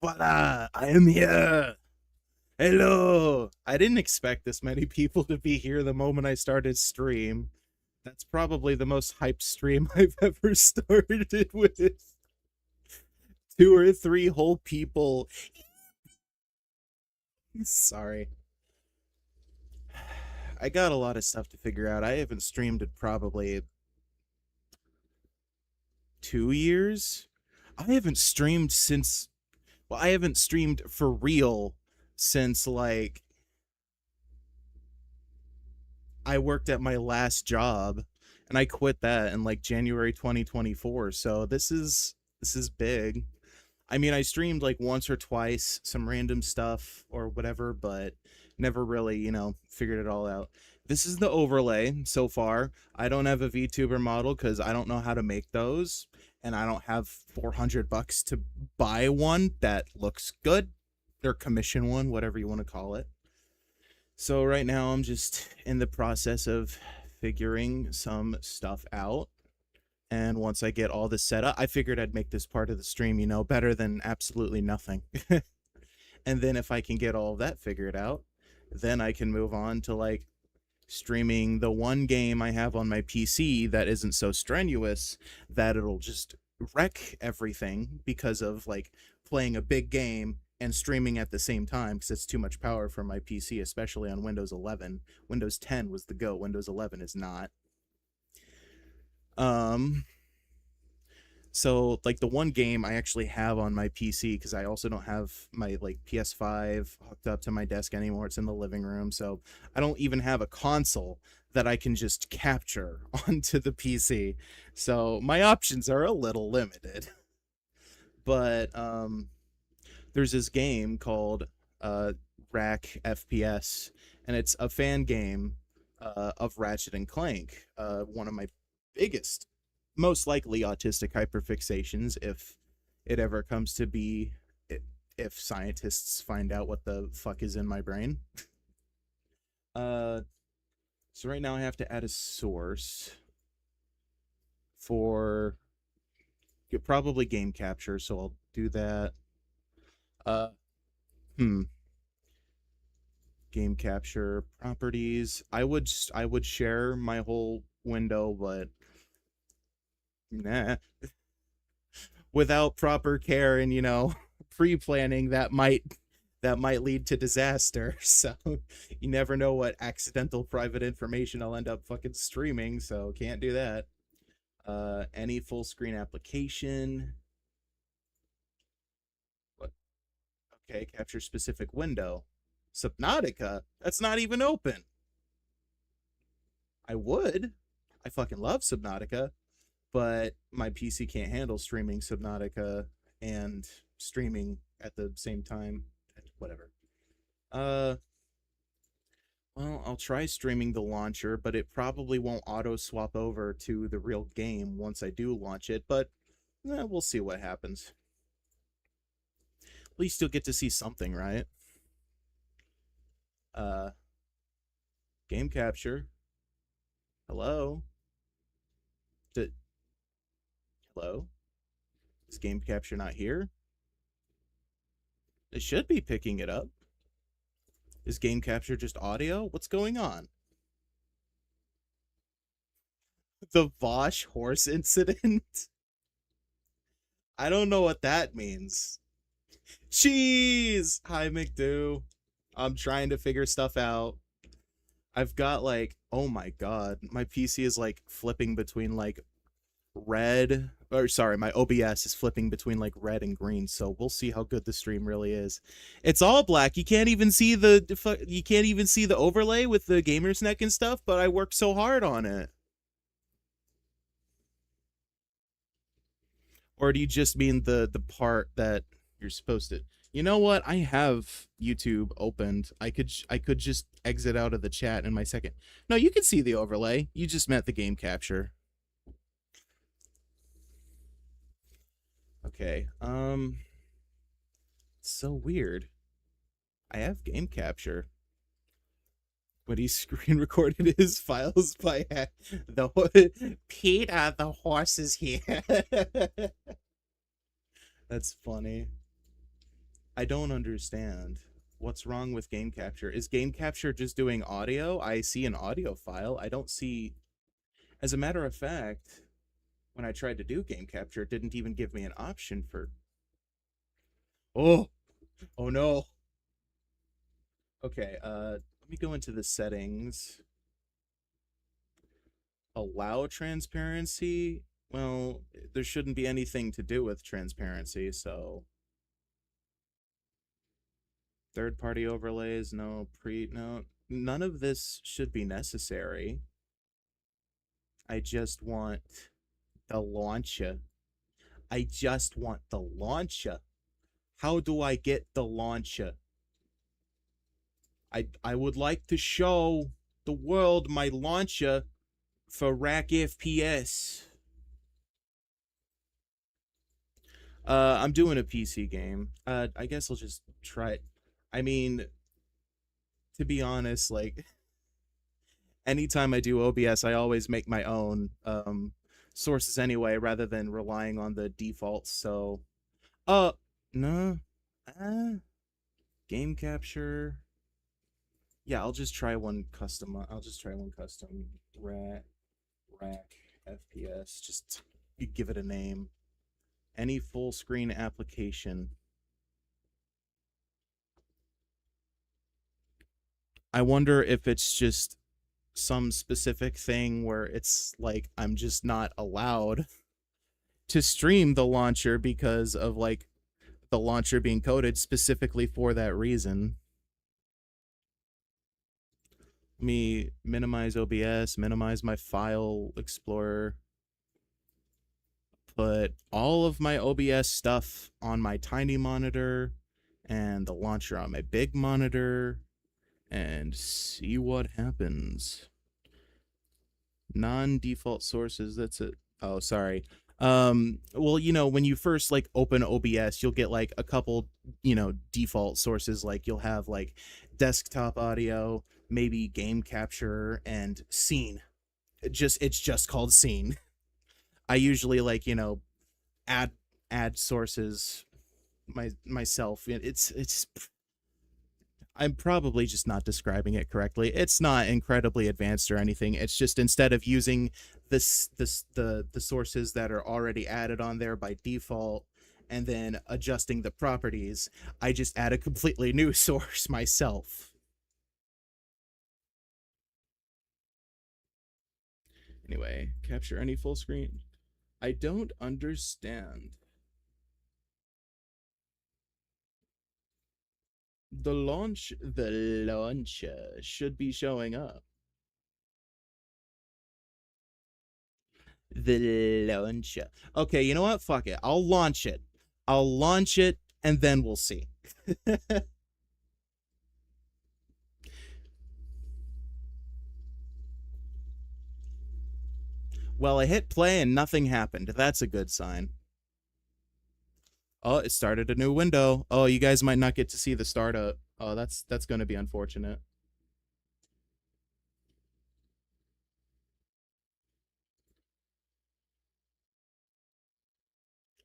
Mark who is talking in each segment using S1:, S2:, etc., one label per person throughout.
S1: Voila! I am here! Hello! I didn't expect this many people to be here the moment I started stream. That's probably the most hyped stream I've ever started with. 2 or 3 whole people. Sorry. I got a lot of stuff to figure out. I haven't streamed in probably 2 years. I haven't streamed since. Well, I haven't streamed for real since, like, I worked at my last job and I quit that in like January 2024. So this is big. I mean, I streamed like once or twice some random stuff or whatever, but never really, figured it all out. This is the overlay so far. I don't have a VTuber model cuz I don't know how to make those and I don't have 400 bucks to buy one that looks good or commission one, whatever you want to call it. So right now I'm just in the process of figuring some stuff out. And once I get all this set up, I figured I'd make this part of the stream, better than absolutely nothing. And then if I can get all of that figured out, then I can move on to like streaming the one game I have on my PC that isn't so strenuous that it'll just wreck everything because of like playing a big game and streaming at the same time because it's too much power for my PC, especially on Windows 11. Windows 10 was the go. Windows 11 is not. Um, so like the one game I actually have on my PC because I also don't have my like PS5 hooked up to my desk anymore. It's in the living room, so I don't even have a console that I can just capture onto the PC. So my options are a little limited. But there's this game called Rack FPS, and it's a fan game of Ratchet and Clank. One of my biggest, most likely autistic hyperfixations, if it ever comes to be, if scientists find out what the fuck is in my brain. Uh, so right now I have to add a source for probably game capture, so I'll do that. Uh, hmm. Game capture properties. I would share my whole window, but nah. Without proper care and pre-planning, that might lead to disaster. So you never know what accidental private information I'll end up fucking streaming, so can't do that. Any full screen application. What? Okay, capture specific window. Subnautica? That's not even open. I would. I fucking love Subnautica, but my PC can't handle streaming Subnautica and streaming at the same time. Whatever. Uh, well, I'll try streaming the launcher, but it probably won't auto swap over to the real game once I do launch it, but we'll see what happens. At least you'll get to see something, right? Uh, Game capture. Hello? D Hello? Is game capture not here? It should be picking it up. Is game capture just audio? What's going on? The Vosh horse incident? I don't know what that means. Cheese! Hi, McDo. I'm trying to figure stuff out. I've got like, oh my god, my PC is like flipping between like red, or sorry, my OBS is flipping between like red and green, so we'll see how good the stream really is. It's all black. You can't even see the overlay with the gamer's neck and stuff, but I worked so hard on it. Or do you just mean the part that you're supposed to? You know what? I have YouTube opened. I could just exit out of the chat in my second. No, you can see the overlay. You just meant the game capture. Okay. It's so weird. I have game capture. But he screen recorded his files by the Peter, the horse is here. That's funny. I don't understand. What's wrong with game capture? Is game capture just doing audio? I see an audio file. I don't see. As a matter of fact, when I tried to do game capture, it didn't even give me an option for. Oh, oh no. Okay, let me go into the settings. Allow transparency? Well, there shouldn't be anything to do with transparency, so third party overlays, no no, none of this should be necessary. I just want the launcher. I just want the launcher. How do I get the launcher? I would like to show the world my launcher for Rack FPS. I'm doing a PC game. I guess I'll just try it. I mean, to be honest, like anytime I do OBS, I always make my own sources anyway, rather than relying on the defaults. So, no, game capture. Yeah, I'll just try one custom. I'll just try one custom rack FPS. Just give it a name. Any full screen application. I wonder if it's just some specific thing where it's like I'm just not allowed to stream the launcher because of like the launcher being coded specifically for that reason. Let me minimize OBS, minimize my file explorer, put all of my OBS stuff on my tiny monitor and the launcher on my big monitor, and see what happens. Non-default sources, that's it. Oh, sorry. Well, you know, when you first like open OBS, you'll get like a couple, you know, default sources. Like you'll have like desktop audio, maybe game capture, and scene. It's just called scene. I usually like, you know, add sources myself. It's I'm probably just not describing it correctly. It's not incredibly advanced or anything. It's just instead of using the sources that are already added on there by default and then adjusting the properties, I just add a completely new source myself. Anyway, capture any full screen. I don't understand. The launcher should be showing up. The launcher. Okay, you know what? Fuck it. I'll launch it. I'll launch it, and then we'll see. Well, I hit play and nothing happened. That's a good sign. Oh, it started a new window. Oh, you guys might not get to see the startup. Oh, that's going to be unfortunate.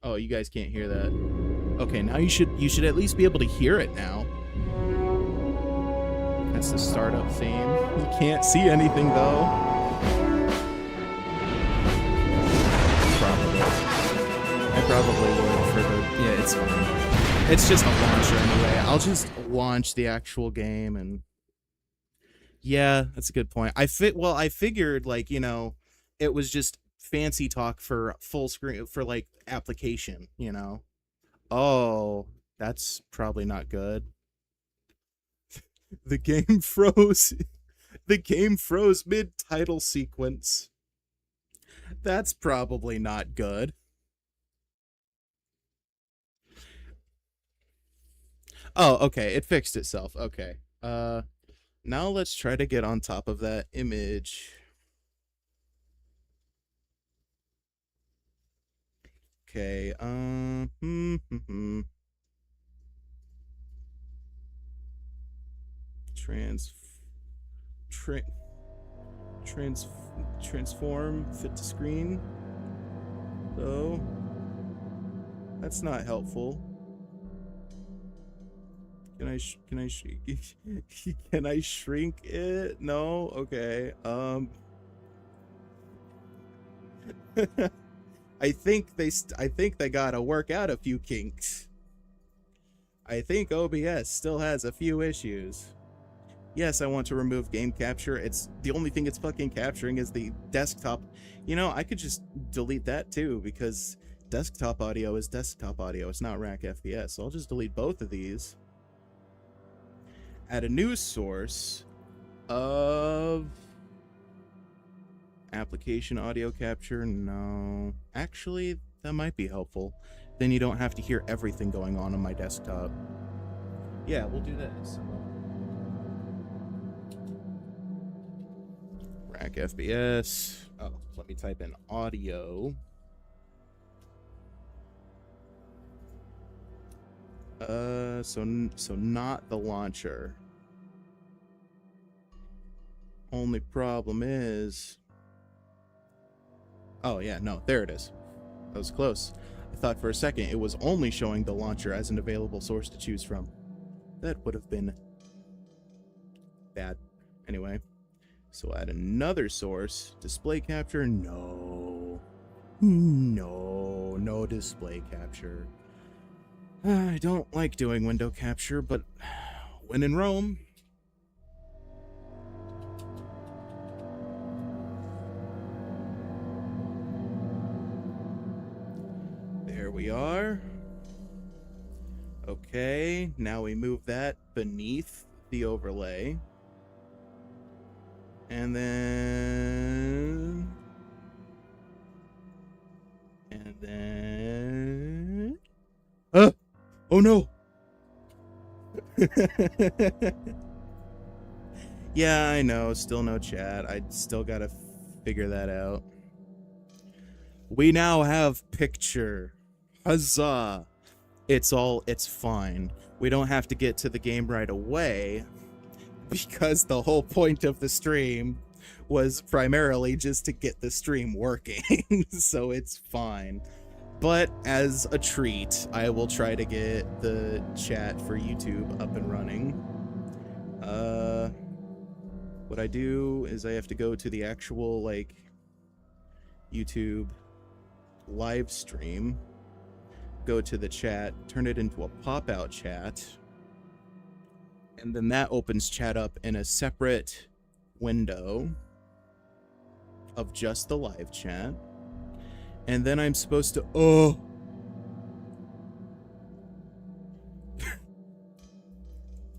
S1: Oh, you guys can't hear that. Okay, now you should at least be able to hear it now. That's the startup theme. You can't see anything though. I probably would for the... Yeah, it's fine. It's just a launcher anyway. I'll just launch the actual game and... Yeah, that's a good point. I figured, like, you know, it was just fancy talk for full screen, for, like, application, you know? Oh, that's probably not good. The game froze. The game froze mid-title sequence. That's probably not good. Oh, okay. It fixed itself. Okay. Now let's try to get on top of that image. Okay. Transform fit to screen. So that's not helpful. can I shrink it? No? Okay. I think they gotta work out a few kinks. I think OBS still has a few issues. Yes, I want to remove game capture. It's the only thing it's fucking capturing is the desktop. You know, I could just delete that too, because desktop audio is desktop audio. It's not rack FPS. So I'll just delete both of these. Add a new source of application audio capture. No, actually, that might be helpful. Then you don't have to hear everything going on my desktop. Yeah, we'll do this. Rack FPS. Oh, let me type in audio. So not the launcher. Only problem is... Oh yeah, no, there it is. That was close. I thought for a second it was only showing the launcher as an available source to choose from. That would have been bad. Anyway, so add another source. Display capture? No. No display capture. I don't like doing window capture, but when in Rome... There we are. Okay, now we move that beneath the overlay. And then... Oh no! Yeah, I know, still no chat. I still gotta figure that out. We now have picture. Huzzah! It's fine. We don't have to get to the game right away, because the whole point of the stream was primarily just to get the stream working. So it's fine. But as a treat, I will try to get the chat for YouTube up and running. What I do is I have to go to the actual, like, YouTube live stream, go to the chat, turn it into a pop-out chat, and then that opens chat up in a separate window of just the live chat. And then I'm supposed to... Oh!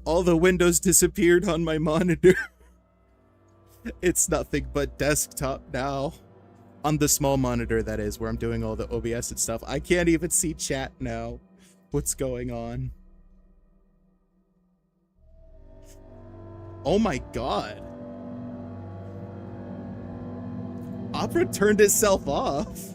S1: All the windows disappeared on my monitor. It's nothing but desktop now. On the small monitor, that is, where I'm doing all the OBS and stuff. I can't even see chat now. What's going on? Oh my god. Opera turned itself off.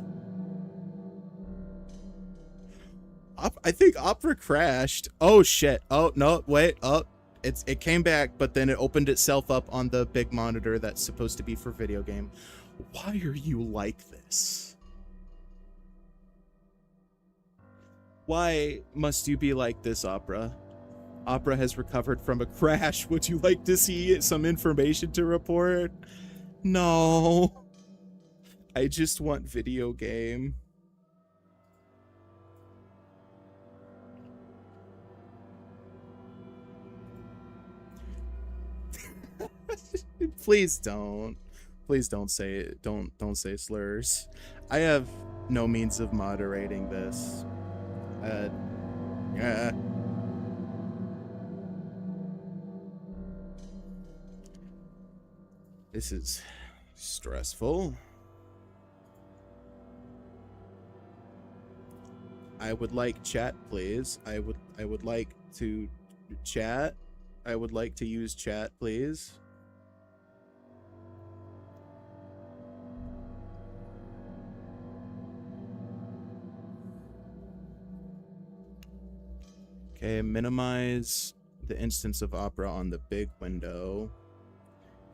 S1: I think Opera crashed. Oh shit. Oh no, wait. Oh, it came back, but then it opened itself up on the big monitor that's supposed to be for video game. Why are you like this? Why must you be like this, Opera? Opera has recovered from a crash. Would you like to see some information to report? No. I just want video game. Please don't. Please don't say it. Don't say slurs. I have no means of moderating this. This is stressful. I would like chat, please. I would like to chat. I would like to use chat, please. Okay, minimize the instance of Opera on the big window.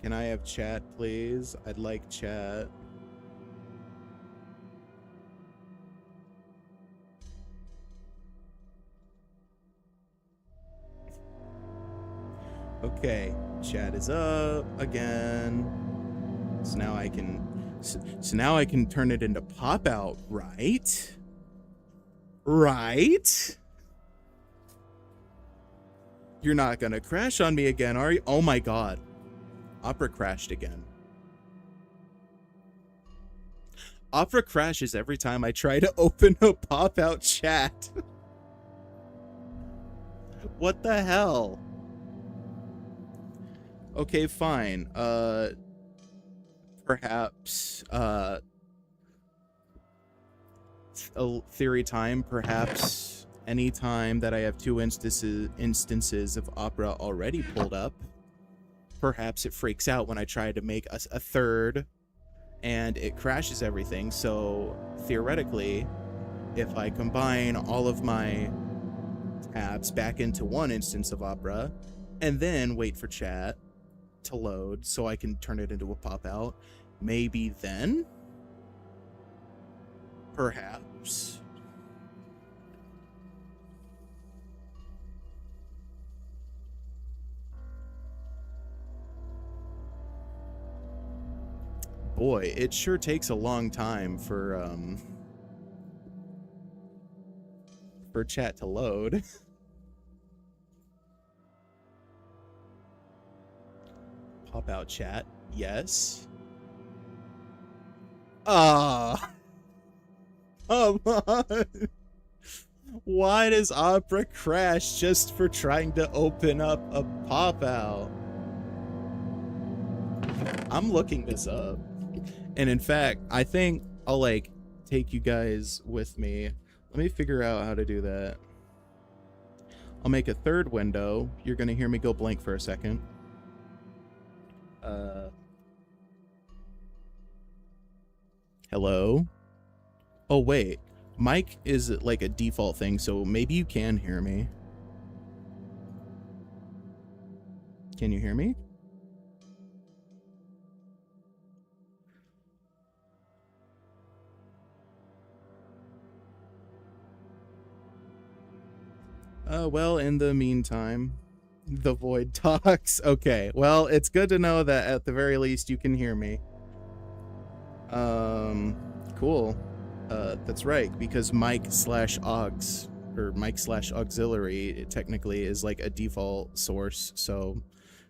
S1: Can I have chat, please? I'd like chat. Okay, chat is up again. So now I can turn it into pop out, right? Right? You're not gonna crash on me again, are you? Oh my god. Opera crashed again. Opera crashes every time I try to open a pop out chat. What the hell? Okay, fine. Perhaps a theory time, perhaps any time that I have two instances of Opera already pulled up, perhaps it freaks out when I try to make a third and it crashes everything. So theoretically, if I combine all of my tabs back into one instance of Opera and then wait for chat to load so I can turn it into a pop out, maybe then, perhaps. Boy, it sure takes a long time for chat to load. Pop out chat, yes. Ah, come on. Why does Opera crash just for trying to open up a pop out? I'm looking this up. And in fact, I think I'll like take you guys with me. Let me figure out how to do that. I'll make a third window. You're gonna hear me go blank for a second. Hello? Oh wait, mic is like a default thing, so maybe you can hear me. Can you hear me? Well, in the meantime, the void talks. Okay, well, it's good to know that at the very least you can hear me. Cool. That's right, because mic/aux or mic/auxiliary, it technically is like a default source, so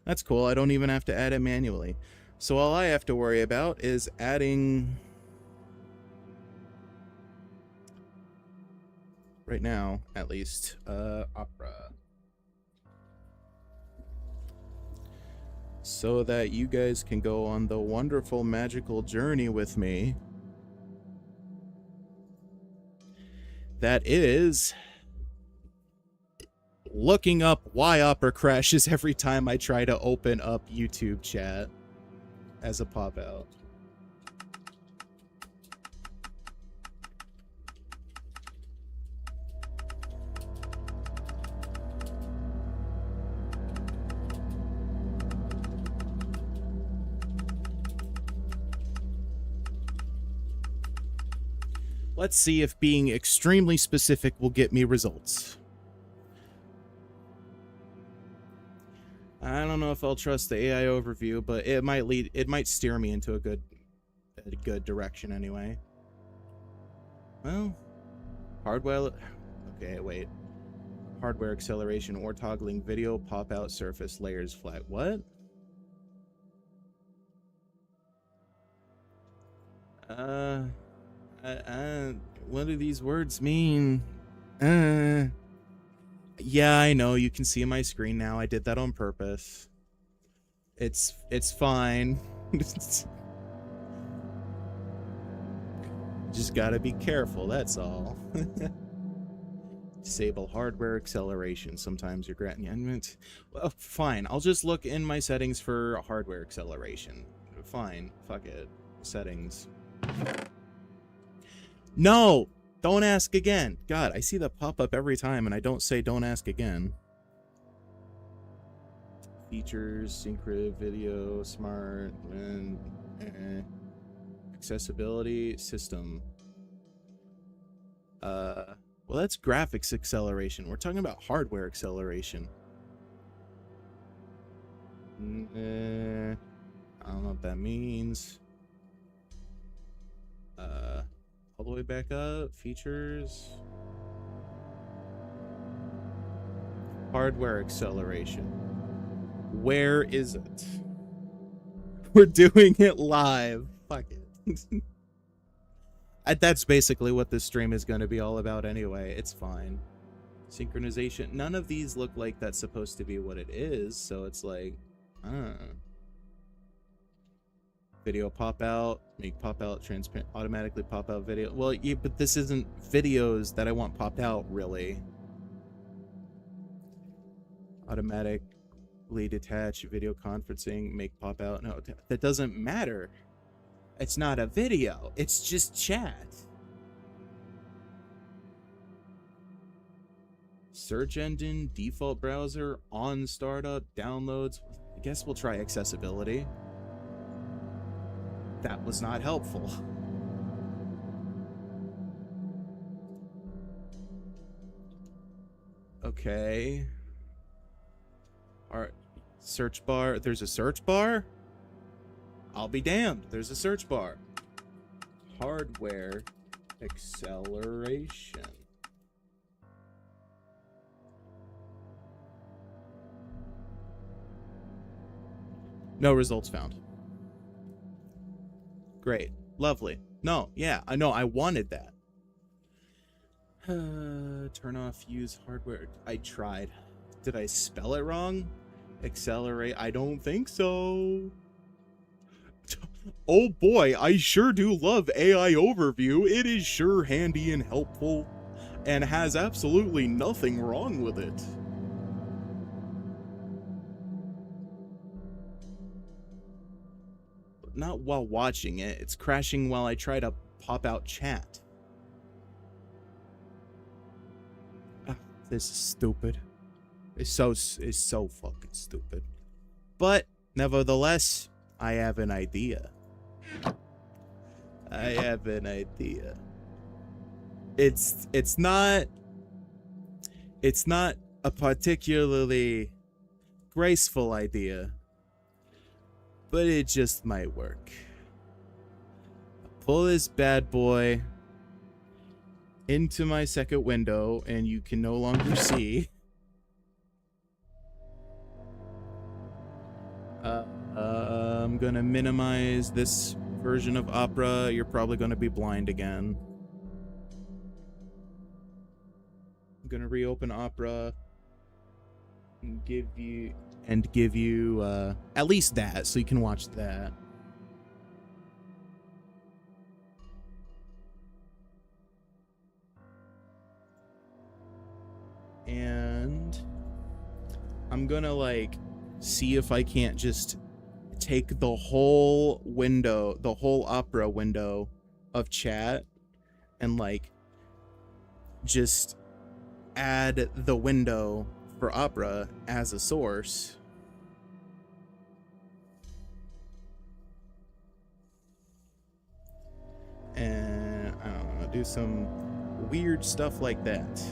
S1: that's cool. I don't even have to add it manually. So all I have to worry about is adding right now, at least, Opera. So that you guys can go on the wonderful magical journey with me. That is looking up why Opera crashes every time I try to open up YouTube chat as a pop out. Let's see if being extremely specific will get me results. I don't know if I'll trust the AI overview, but it might steer me into a good direction anyway. Well, hardware, okay, wait. Hardware acceleration or toggling video pop out surface layers flat. What? What do these words mean? Yeah, I know. You can see my screen now. I did that on purpose. It's fine. Just gotta be careful, that's all. Disable hardware acceleration. Sometimes you're granting. Well, fine. I'll just look in my settings for hardware acceleration. Fine. Fuck it. Settings. No! Don't ask again. God, I see that pop up every time and I don't say don't ask again. Features, synchro, video, smart, and accessibility, system. Well, that's graphics acceleration. We're talking about hardware acceleration. I don't know what that means. All the way back up. Features. Hardware acceleration. Where is it? We're doing it live. Fuck it. That's basically what this stream is going to be all about anyway. It's fine. Synchronization. None of these look like that's supposed to be what it is, so it's like, video pop out, make pop out transparent, automatically pop out video. Well, yeah, but this isn't videos that I want popped out, really. Automatically detach video conferencing, make pop out. No, that doesn't matter. It's not a video. It's just chat. Search engine, default browser, on startup, downloads. I guess we'll try accessibility. That was not helpful. Okay. All right. Search bar. There's a search bar? I'll be damned. There's a search bar. Hardware acceleration. No results found. Great. Lovely. No, yeah, I know. I wanted that. Turn off use hardware. I tried. Did I spell it wrong? Accelerate. I don't think so. Oh boy, I sure do love AI overview. It is sure handy and helpful and has absolutely nothing wrong with it. Not while watching it. It's crashing while I try to pop out chat. This is stupid. It's so fucking stupid. But nevertheless, I have an idea. I have an idea. It's not a particularly graceful idea, but it just might work. Pull this bad boy into my second window, and you can no longer see. I'm gonna minimize this version of Opera. You're probably gonna be blind again. I'm gonna reopen Opera and give you at least that, so you can watch that. And I'm gonna like see if I can't just take the whole window, the whole Opera window of chat, and like just add the window for Opera as a source. And I don't know, do some weird stuff like that.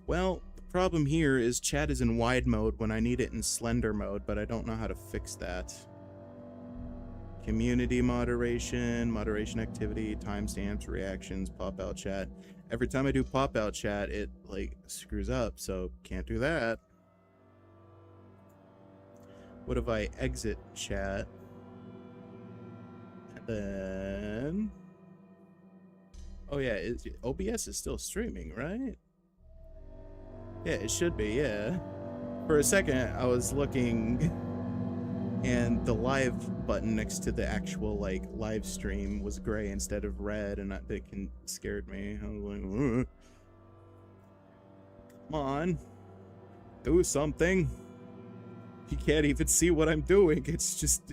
S1: Well, the problem here is chat is in wide mode when I need it in slender mode, but I don't know how to fix that. Community moderation, moderation activity, timestamps, reactions, pop out chat. Every time I do pop out chat, it like screws up, so can't do that. What if I exit chat? And then... Oh yeah, OBS is still streaming, right? Yeah, it should be, yeah. For a second, I was looking, and the live button next to the actual, like, live stream was gray instead of red, and that scared me. I was like, ugh. Come on. Do something. You can't even see what I'm doing. It's just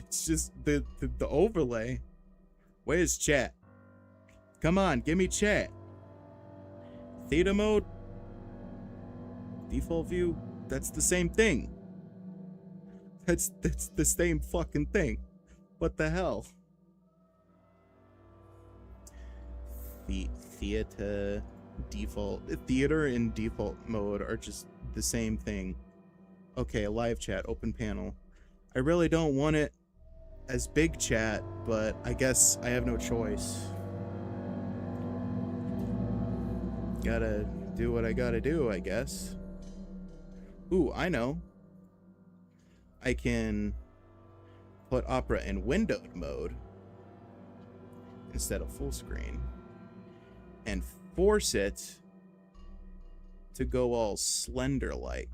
S1: the overlay. Where's chat? Come on, give me chat. Theta mode? Default view? That's the same thing. That's the same fucking thing. What the hell? The theater and default mode are just the same thing. Okay, live chat, open panel. I really don't want it as big chat, but I guess I have no choice. Gotta do what I gotta do, I guess. Ooh, I know. I can put Opera in windowed mode instead of full screen and force it to go all slender-like.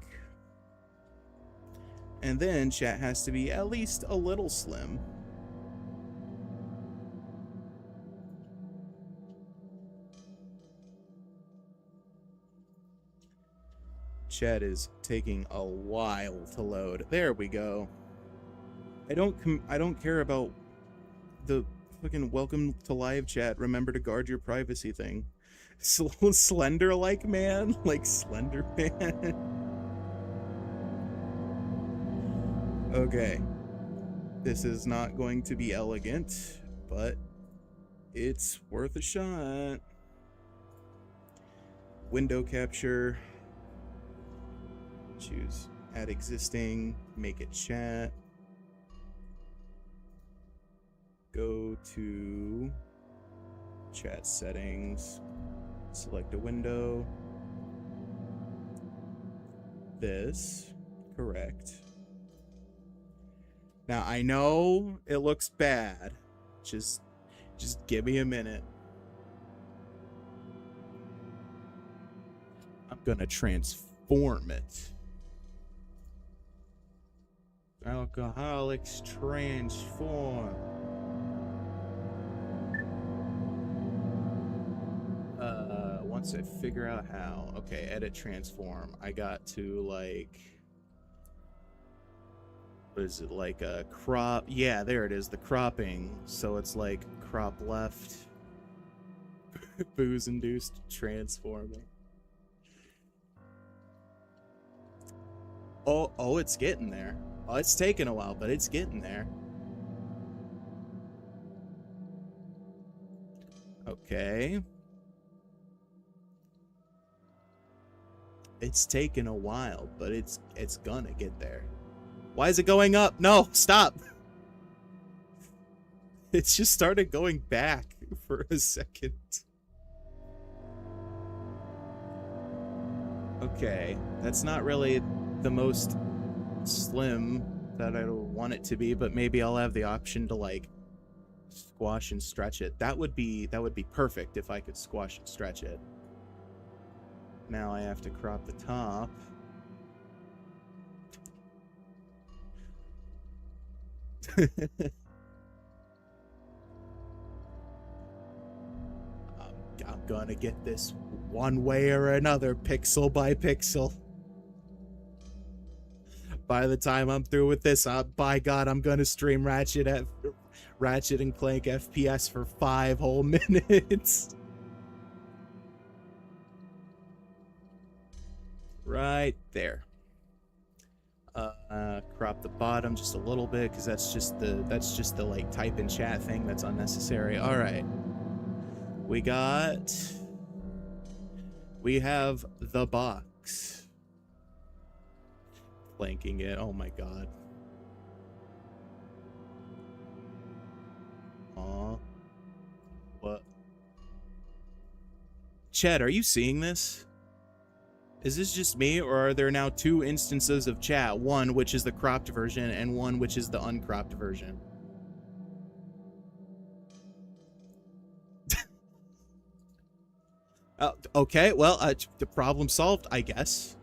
S1: And then chat has to be at least a little slim. Chat is taking a while to load. There we go. I don't care about the fucking welcome to live chat. Remember to guard your privacy thing. Slender like man, like Slender Man. Okay. This is not going to be elegant, but it's worth a shot. Window capture. Choose add existing, make it chat. Go to chat settings, select a window. This, correct. Now I know it looks bad. Just give me a minute. I'm gonna transform it. Alcoholics transform. Once I figure out how. Okay, edit transform. I got to like, what is it, like a crop? Yeah, there it is, the cropping. So it's like crop left, booze induced transforming. Oh, it's getting there. Oh, it's taking a while, but it's getting there. Okay. It's taken a while, but it's gonna get there. Why is it going up? No, stop. It's just started going back for a second. Okay, that's not really the most slim that I want it to be, but maybe I'll have the option to like squash and stretch it. That would be perfect if I could squash and stretch it. Now I have to crop the top. I'm gonna get this one way or another, pixel by pixel. By the time I'm through with this, by God, I'm gonna stream Ratchet and Clank FPS for 5 whole minutes. Right there. Crop the bottom just a little bit because that's just the like type in chat thing that's unnecessary. All right. We have the box. Flanking it. Oh my God. Aw. What? Chat, are you seeing this? Is this just me, or are there now 2 instances of chat? One which is the cropped version, and one which is the uncropped version. Okay, well, the problem solved, I guess.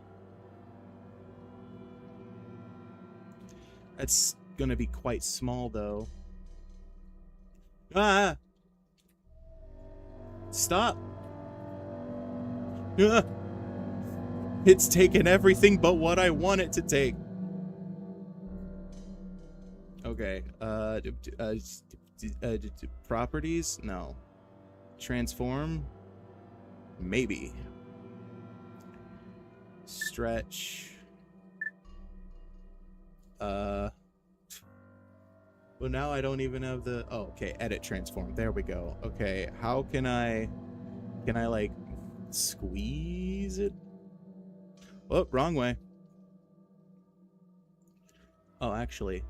S1: That's gonna be quite small, though. Ah! Stop! Ah! It's taken everything but what I want it to take. Okay, properties? No. Transform? Maybe. Stretch. Well, now I don't even have the... Oh, okay, edit transform. There we go. Okay, how can I... Can I, like, squeeze it? Oh, wrong way. Oh, actually...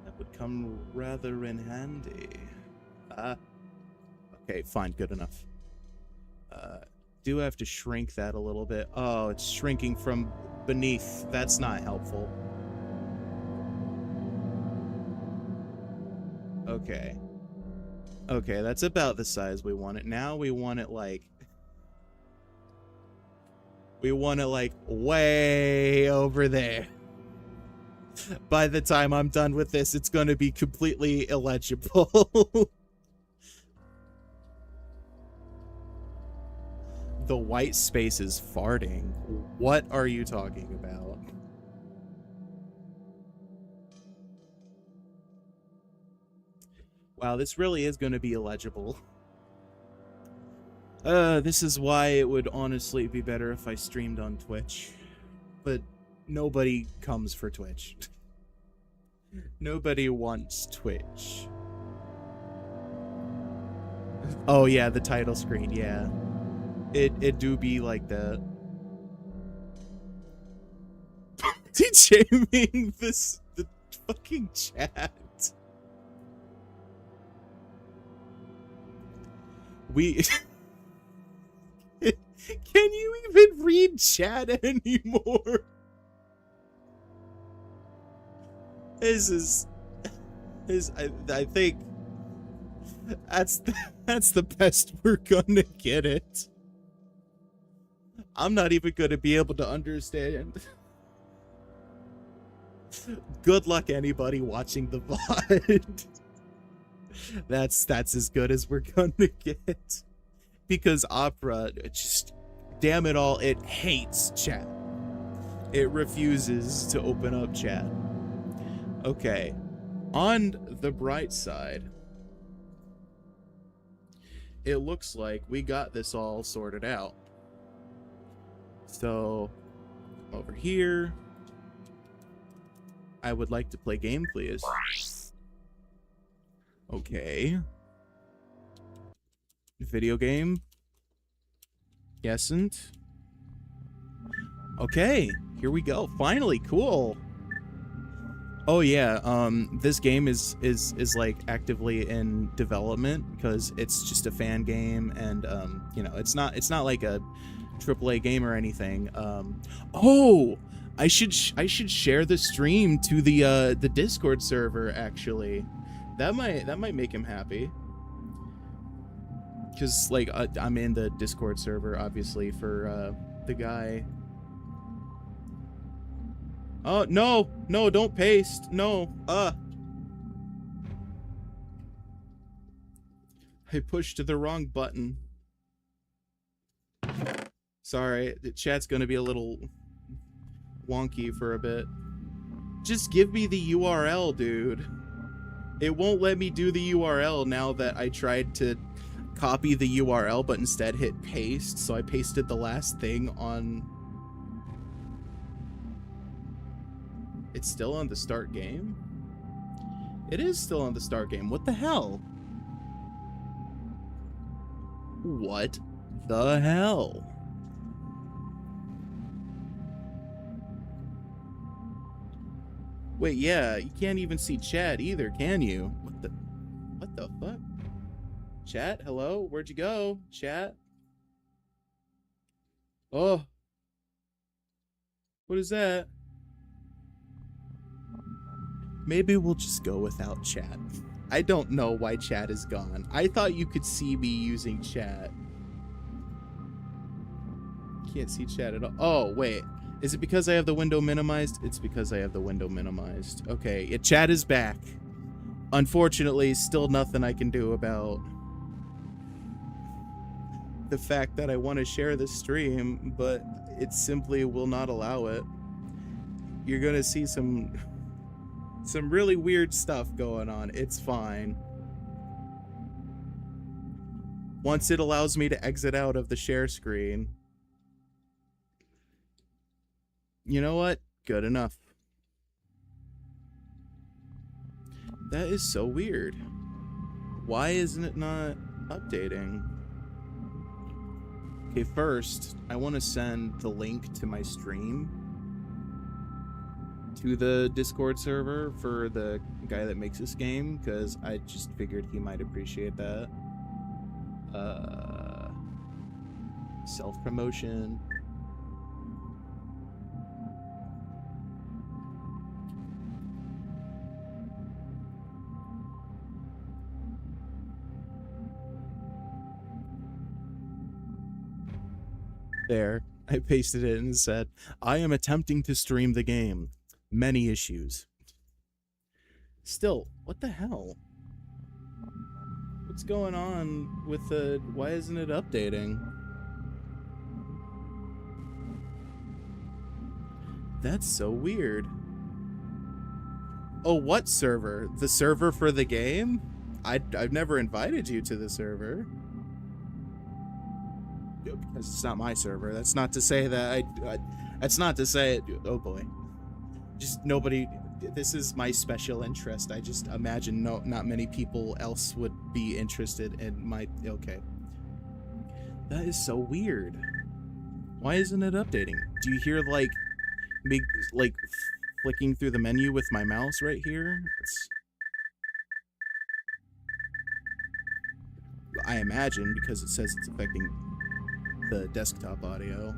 S1: That would come rather in handy. Okay, fine, good enough. Do have to shrink that a little bit. Oh, it's shrinking from beneath. That's not helpful. Okay. Okay, that's about the size we want it. Now we want it like... We want it like way over there. By the time I'm done with this, it's going to be completely illegible. The white space is farting. What are you talking about? Wow, this really is going to be illegible. This is why it would honestly be better if I streamed on Twitch. But nobody comes for Twitch. Nobody wants Twitch. Oh yeah, the title screen, yeah. It do be like that. Shaming the fucking chat. We can you even read chat anymore? I think that's the best we're gonna get it. I'm not even gonna be able to understand. Good luck anybody watching the VOD. That's as good as we're gonna get. Because Opera, just damn it all, it hates chat. It refuses to open up chat. Okay. On the bright side, it looks like we got this all sorted out. So, over here, I would like to play game, please. Okay. Video game. Yesn't. Okay, here we go. Finally, cool. Oh yeah, this game is like actively in development because it's just a fan game, and you know, it's not like a AAA game or anything. Oh, I should share the stream to the Discord server actually. That might make him happy. Cause like I'm in the Discord server obviously for the guy. Oh no, don't paste. No. I pushed the wrong button. Sorry, the chat's gonna be a little wonky for a bit. Just give me the URL, dude. It won't let me do the URL now that I tried to copy the URL but instead hit paste, so I pasted the last thing on. It's still on the start game? It is still on the start game. What the hell? What the hell? Wait, yeah, you can't even see chat either, can you? What the fuck? Chat, hello? Where'd you go? Chat? Oh. What is that? Maybe we'll just go without chat. I don't know why chat is gone. I thought you could see me using chat. Can't see chat at all. Oh, wait. Is it because I have the window minimized? It's because I have the window minimized. Okay, yeah, chat is back. Unfortunately, still nothing I can do about the fact that I want to share the stream, but it simply will not allow it. You're gonna see some really weird stuff going on. It's fine. Once it allows me to exit out of the share screen. You know what? Good enough. That is so weird. Why isn't it not updating? Okay, first, I want to send the link to my stream to the Discord server for the guy that makes this game, because I just figured he might appreciate that. Self-promotion. There, I pasted it and said, I am attempting to stream the game. Many issues. Still, what the hell? What's going on with the... Why isn't it updating? That's so weird. Oh, what server? The server for the game? I've never invited you to the server. Because it's not my server. That's not to say that that's not to say it. Oh boy. Just nobody. This is my special interest. I just imagine not many people else would be interested in my. Okay. That is so weird. Why isn't it updating? Do you hear like me like flicking through the menu with my mouse right here? I imagine because it says it's affecting the desktop audio.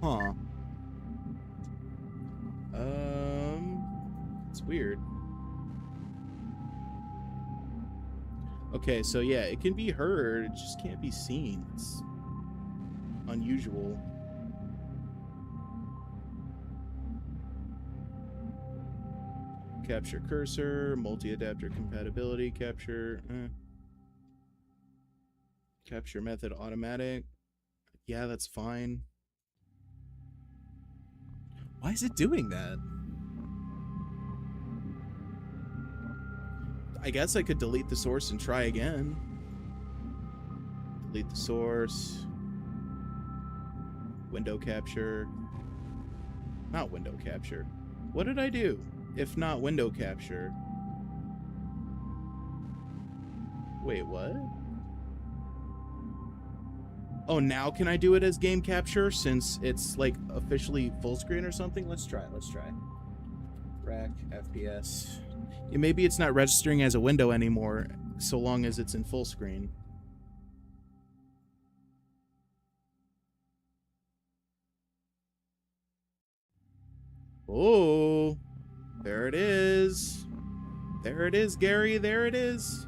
S1: Huh. It's weird. Okay, so yeah, it can be heard, it just can't be seen. It's unusual. Capture cursor, multi-adapter compatibility, capture capture method automatic. Yeah, that's fine. Why is it doing that? I guess I could delete the source and try again. Delete the source. Window capture. Not window capture. What did I do? If not window capture. Wait, what? Oh, now can I do it as game capture since it's like officially full screen or something? Let's try. Rack, FPS. Yeah, maybe it's not registering as a window anymore so long as it's in full screen. Oh, there it is. There it is, Gary. There it is.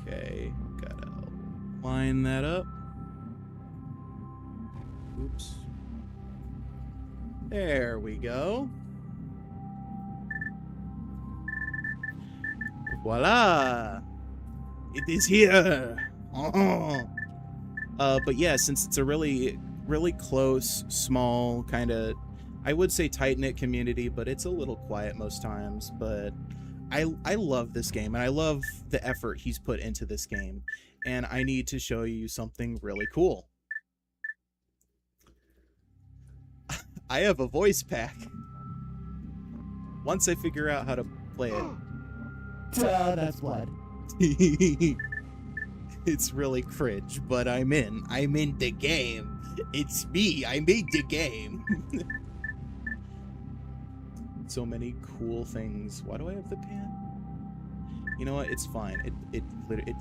S1: Okay, gotta line that up. Oops. There we go. Voila! It is here! Oh. But yeah, since it's a really close, small, kind of, I would say tight-knit community, but it's a little quiet most times, but I love this game, and I love the effort he's put into this game, and I need to show you something really cool. I have a voice pack. Once I figure out how to play it.
S2: Duh, that's blood.
S1: It's really cringe, but I'm in the game. It's me, I made the game. So many cool things. Why do I have the pan? You know what, it's fine. It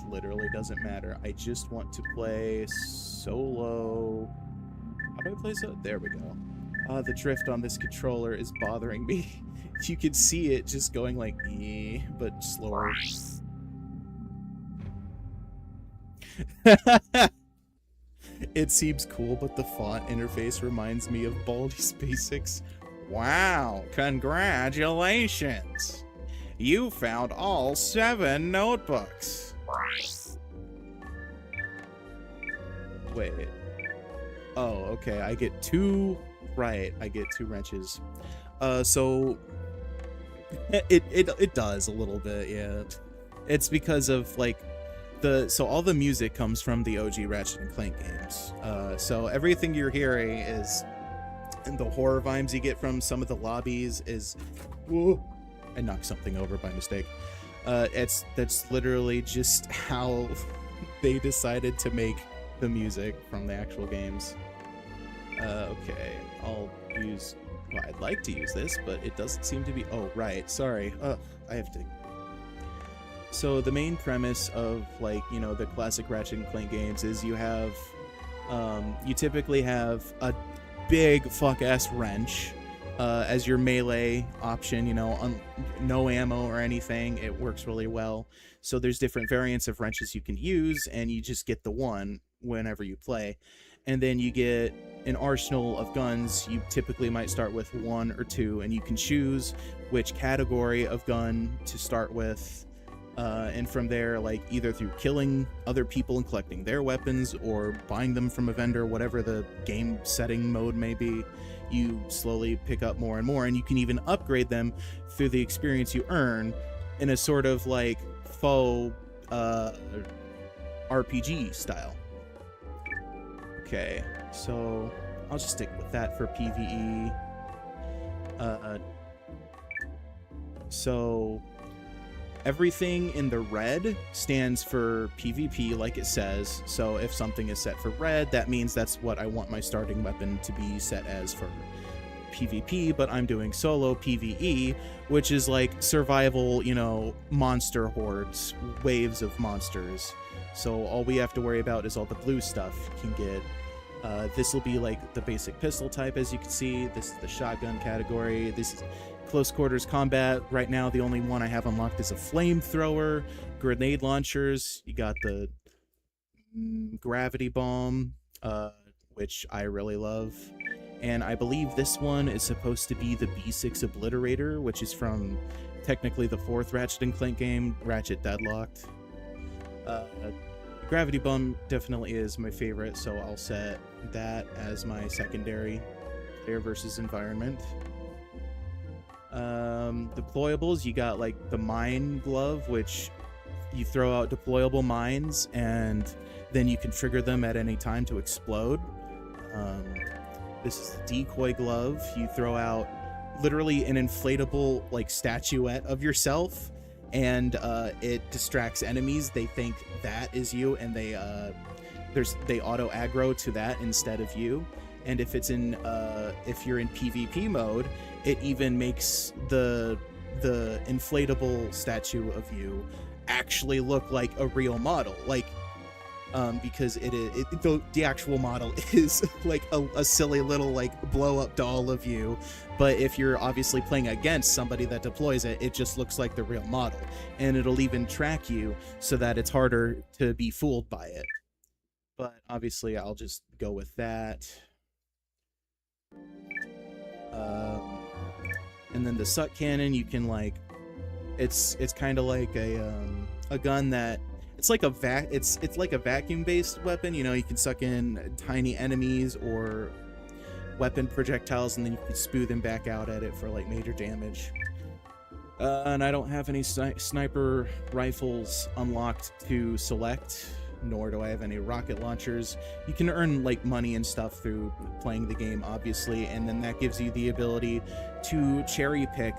S1: literally doesn't matter. I just want to play solo. How do I play so? There we go. The drift on this controller is bothering me. You can see it just going like, but slower. It seems cool, but the font interface reminds me of Baldi's Basics. Wow, congratulations! You found all 7 notebooks. Wait. Oh, okay, I get 2... Right, I get 2 wrenches. So... It does a little bit, yeah. It's because of like so all the music comes from the OG Ratchet and Clank games. So everything you're hearing is, and the horror vibes you get from some of the lobbies is, whoa, I knocked something over by mistake. That's literally just how they decided to make the music from the actual games. Okay, I'll use. Well, I'd like to use this, but it doesn't seem to be. Oh, right. Sorry. I have to. So the main premise of, like, you know, the classic Ratchet and Clank games is you have, you typically have a big fuck-ass wrench as your melee option, you know, no ammo or anything. It works really well. So there's different variants of wrenches you can use, and you just get the one whenever you play. And then you get an arsenal of guns. You typically might start with 1 or 2, and you can choose which category of gun to start with. And from there, like, either through killing other people and collecting their weapons, or buying them from a vendor, whatever the game setting mode may be, you slowly pick up more and more, and you can even upgrade them through the experience you earn in a sort of like faux RPG style. Okay, so I'll just stick with that for PvE. So everything in the red stands for PvP, like it says. So if something is set for red, that means that's what I want my starting weapon to be set as for PvP, but I'm doing solo PvE, which is like survival, you know, monster hordes, waves of monsters. So all we have to worry about is all the blue stuff you can get. This will be like the basic pistol type, as you can see. This is the shotgun category. This is close quarters combat. Right now, the only one I have unlocked is a flamethrower, grenade launchers. You got the gravity bomb, which I really love. And I believe this one is supposed to be the B6 Obliterator, which is from technically the 4th Ratchet and Clank game, Ratchet Deadlocked. Gravity bomb definitely is my favorite, so I'll set that as my secondary player versus environment. Deployables, you got like the mine glove, which you throw out deployable mines and then you can trigger them at any time to explode. This is the decoy glove. You throw out literally an inflatable like statuette of yourself, and it distracts enemies. They think that is you, and they auto aggro to that instead of you. And if it's in if you're in PvP mode, it even makes the inflatable statue of you actually look like a real model, like because the actual model is like a silly little like blow up doll of you, but if you're obviously playing against somebody that deploys it, it just looks like the real model, and it'll even track you so that it's harder to be fooled by it. But obviously I'll just go with that. And then the suck cannon, you can like, it's kind of like a gun that it's like it's like a vacuum based weapon. You know, you can suck in tiny enemies or weapon projectiles, and then you can spew them back out at it for like major damage. And I don't have any sniper rifles unlocked to select, nor do I have any rocket launchers. You can earn like money and stuff through playing the game, obviously, and then that gives you the ability to cherry pick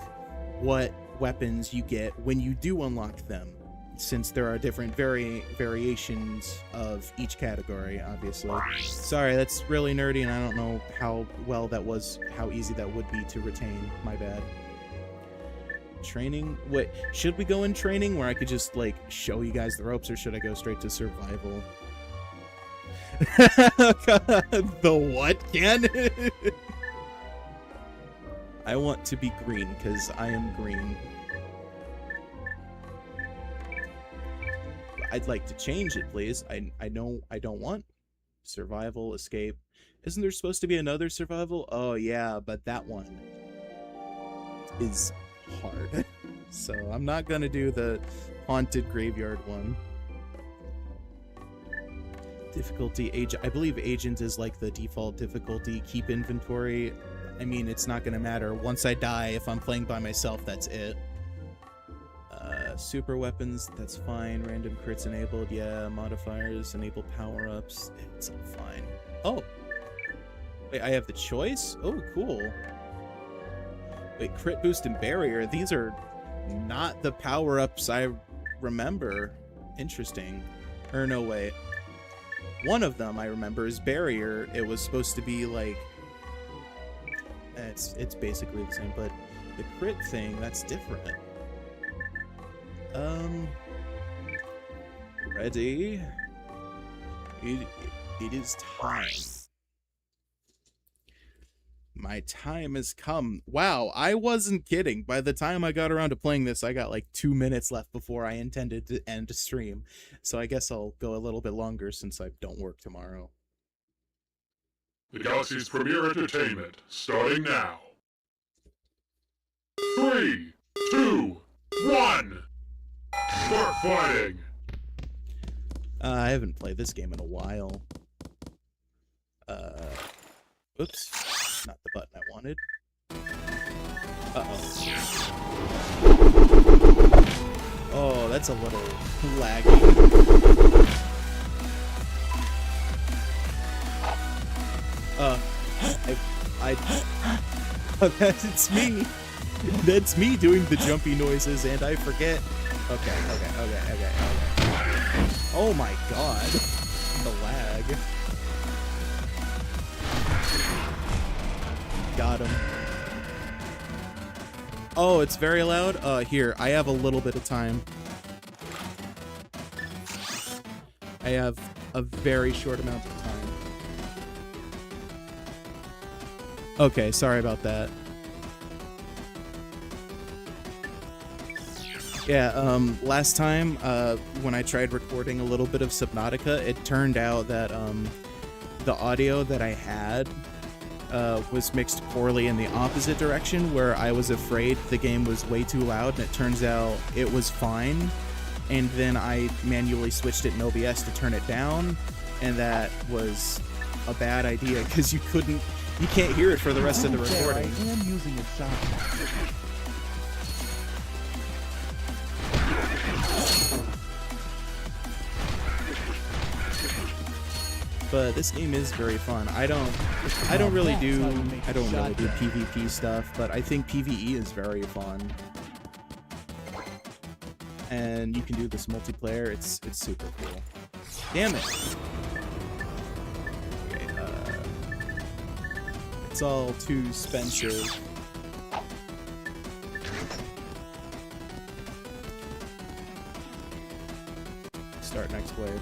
S1: what weapons you get when you do unlock them, since there are different variations of each category, obviously. Sorry, that's really nerdy, and I don't know how easy that would be to retain. My bad. Training? Wait, should we go in training where I could just like show you guys the ropes, or should I go straight to survival? The what cannon? I want to be green because I am green. I'd like to change it, please. I don't want survival, escape. Isn't there supposed to be another survival? Oh yeah, but that one is hard. So I'm not gonna do the haunted graveyard one. Difficulty, I believe agent is like the default difficulty. Keep inventory. I mean, it's not gonna matter. Once I die, if I'm playing by myself, that's it. super weapons, that's fine. Random crits enabled, yeah. Modifiers, enable power-ups, it's fine. Oh! Wait, I have the choice? Oh, cool. Wait, crit boost and barrier, these are not the power-ups I remember. Interesting. Or no, wait. One of them I remember is barrier. It was supposed to be like... It's basically the same, but the crit thing, that's different. Ready? It is time. My time has come. Wow, I wasn't kidding. By the time I got around to playing this, I got like 2 minutes left before I intended to end the stream. So I guess I'll go a little bit longer since I don't work tomorrow.
S3: The Galaxy's premier entertainment, starting now. 3, 2, 1! Start fighting!
S1: I haven't played this game in a while. Oops. Not the button I wanted. Uh-oh. Oh, that's a little laggy. That's me. That's me doing the jumpy noises, and I forget. Okay. Oh my god. The lag. Got him. Oh, it's very loud? Here, I have a little bit of time. I have a very short amount of time. Okay, sorry about that. Yeah, last time, when I tried recording a little bit of Subnautica, it turned out that, the audio that I had, was mixed poorly in the opposite direction, where I was afraid the game was way too loud, and it turns out it was fine. And then I manually switched it in OBS to turn it down, and that was a bad idea, because you can't hear it for the rest of the recording.
S2: I am using a shotgun.
S1: But this game is very fun. I don't really do PvP stuff, but I think PvE is very fun. And you can do this multiplayer. It's super cool. Damn it. Okay, it's all too expensive. Start next wave.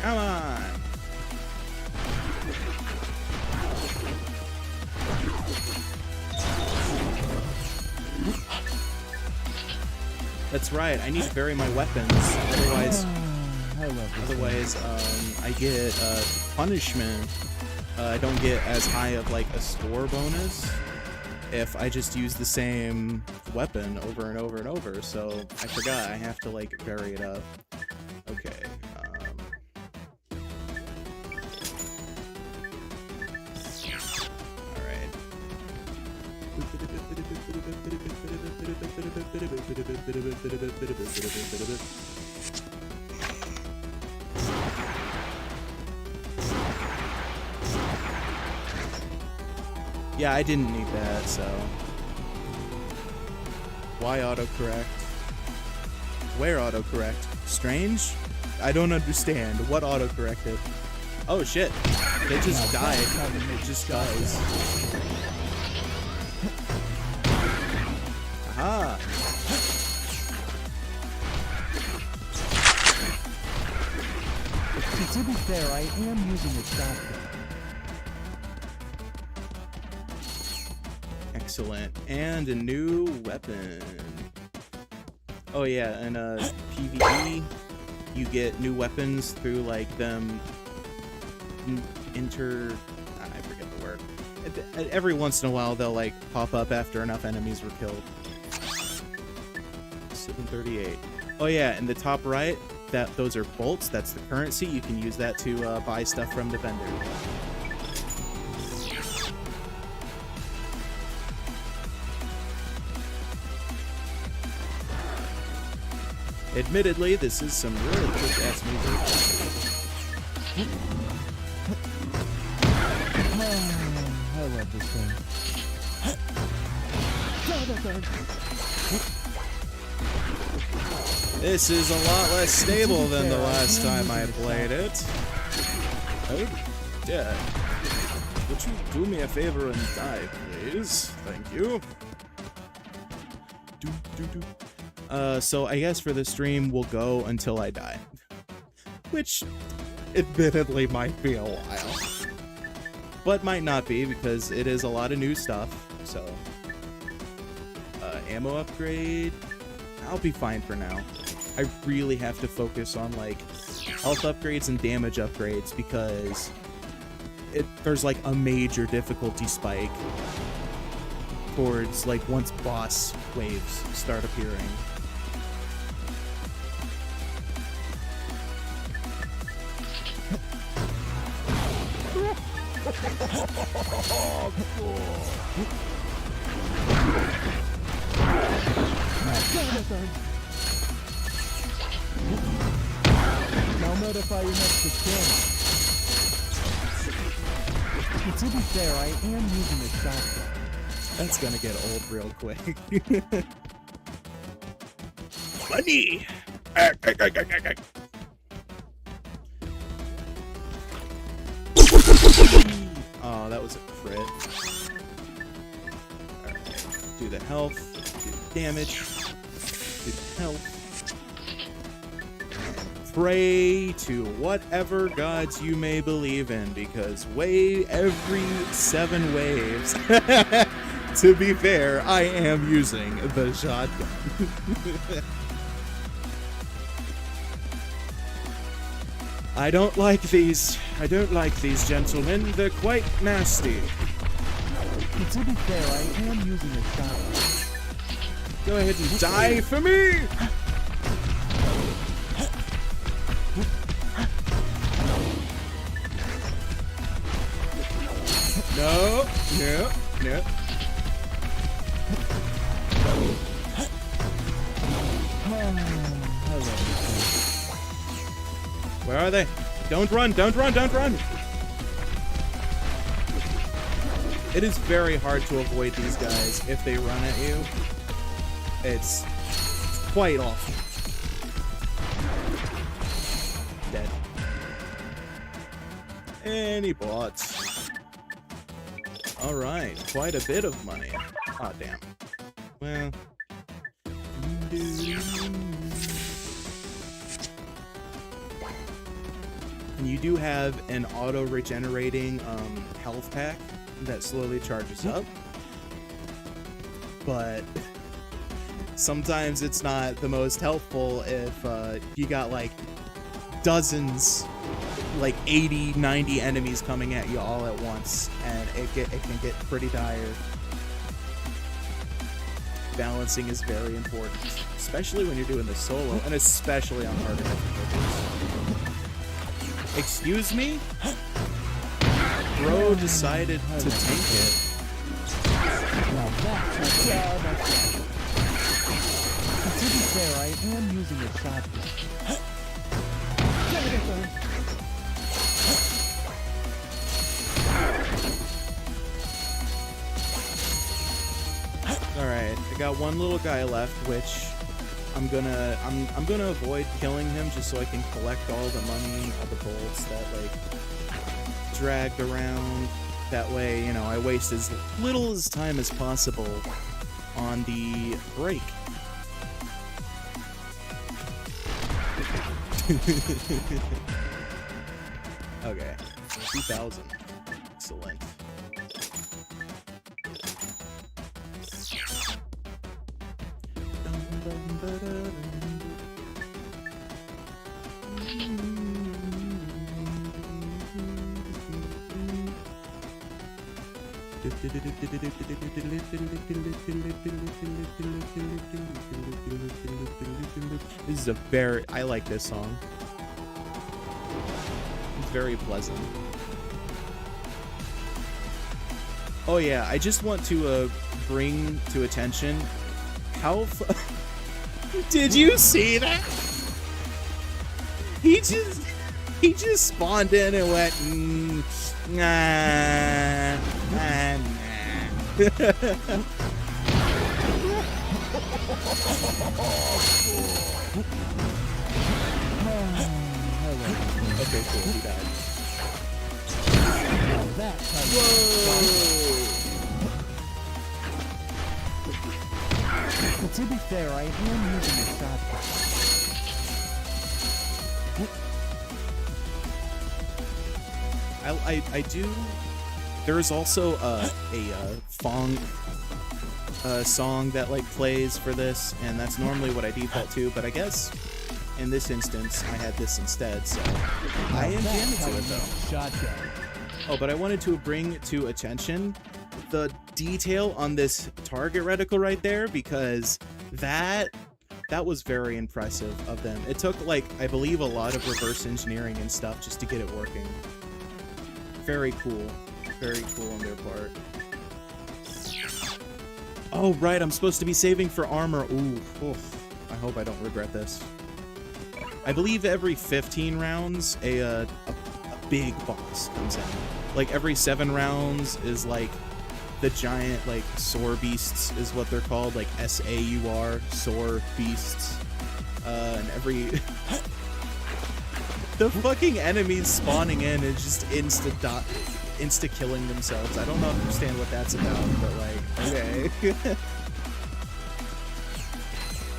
S1: Come on! That's right, I need to vary my weapons, otherwise I get punishment. I don't get as high of like a score bonus if I just use the same weapon over and over and over, so I forgot I have to like vary it up. Okay. Yeah, I didn't need that, so... Why autocorrect? Where autocorrect? Strange? I don't understand. What autocorrected? Oh shit. They just died. It just dies. Aha!
S2: To be fair, I am using a shotgun.
S1: Excellent. And a new weapon. Oh yeah, and PvE, you get new weapons through like them I forget the word. Every once in a while they'll like pop up after enough enemies were killed. 738. Oh yeah, in the top right, those are bolts. That's the currency. You can use that to buy stuff from the vendor. Admittedly, this is some really kick-ass music.
S2: I love this thing.
S1: This is a lot less stable than the last time I played it. Oh, yeah. Would you do me a favor and die, please? Thank you. So I guess for the stream, we'll go until I die. Which, admittedly, might be a while. But might not be, because it is a lot of new stuff, so... ammo upgrade... I'll be fine for now. I really have to focus on, like, health upgrades and damage upgrades, because... there's, like, a major difficulty spike towards, like, once boss waves start appearing.
S2: I'll notify you next to skin. To be fair, I am using a shotgun.
S1: That's gonna get old real quick. Money! Oh, that was a crit. Alright, do the health, do the damage, do the health. Pray to whatever gods you may believe in, because every 7 waves, to be fair, I am using the shotgun. I don't like these, gentlemen. They're quite nasty.
S2: To be fair, I am using a shotgun.
S1: Go ahead and die for me! No, no, no. Where are they? Don't run, don't run, don't run! It is very hard to avoid these guys if they run at you. It's quite awful. Dead. Any bots. Alright, quite a bit of money. Aw, oh, damn. Well... And you do have an auto-regenerating health pack that slowly charges up. But... sometimes it's not the most helpful if you got, like, dozens... like 80, 90 enemies coming at you all at once, and it can get pretty dire. Balancing is very important, especially when you're doing this solo, and especially on harder difficulties. Excuse me? Bro decided to tank it.
S2: Now that's to be fair, I am using a shotgun.
S1: Alright, I got one little guy left, which I'm gonna avoid killing him just so I can collect all the money, all the bolts that like dragged around. That way, you know, I waste as little as time as possible on the break. Okay, 2,000. Excellent. This is a very, I like this song. It's very pleasant. Oh yeah, I just want to bring to attention how did you see that? He just spawned in and went nah, nah, nah. Okay, cool, he died. Whoa!
S2: But to be fair, I am using a shotgun.
S1: I do. There is also a Fong song that like plays for this, and that's normally what I default to. But I guess in this instance, I had this instead, so I am jamming to it though.
S2: Shotgun.
S1: Oh, but I wanted to bring to attention the detail on this target reticle right there, because that was very impressive of them. It took like, I believe, a lot of reverse engineering and stuff just to get it working. Very cool. Very cool on their part. Oh, right, I'm supposed to be saving for armor. Ooh, oof. I hope I don't regret this. I believe every 15 rounds, a big boss comes in. Like, every 7 rounds is, like, the giant, like, Saur beasts is what they're called. Like, S-A-U-R, Saur beasts. And every... The fucking enemies spawning in is just insta-killing themselves. I don't understand what that's about, but, like, okay.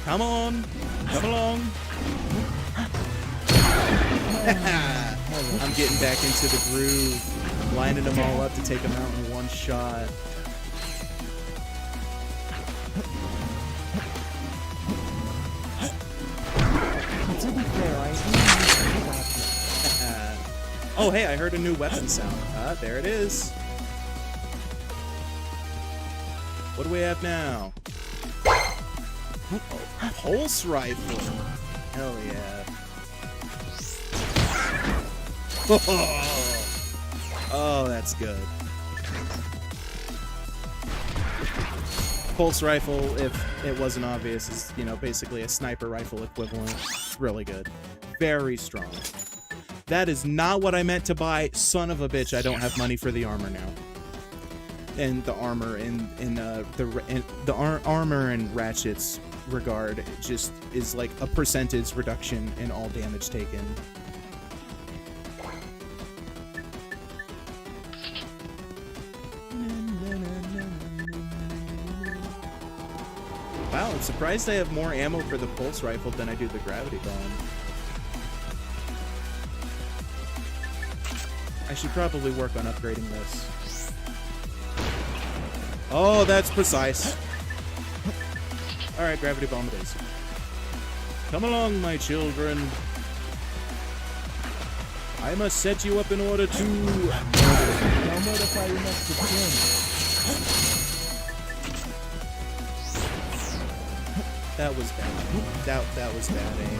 S1: Come on! Come along! I'm getting back into the groove, lining them all up to take them out in one shot.
S2: To be fair, I am using a shotgun.
S1: Oh, hey, I heard a new weapon sound. There it is. What do we have now? Pulse rifle. Hell yeah. Oh, that's good. Pulse rifle, if it wasn't obvious, is, you know, basically a sniper rifle equivalent. It's really good. Very strong. That is not what I meant to buy. Son of a bitch, I don't have money for the armor now. And the armor armor and Ratchet's regard, it just is like a percentage reduction in all damage taken. Wow, I'm surprised I have more ammo for the pulse rifle than I do the gravity bomb. I should probably work on upgrading this. Oh, that's precise. Alright, gravity bomb it is. Come along, my children. I must set you up in order to...
S2: I'll notify you next to Tim.
S1: That was bad. That was bad aim.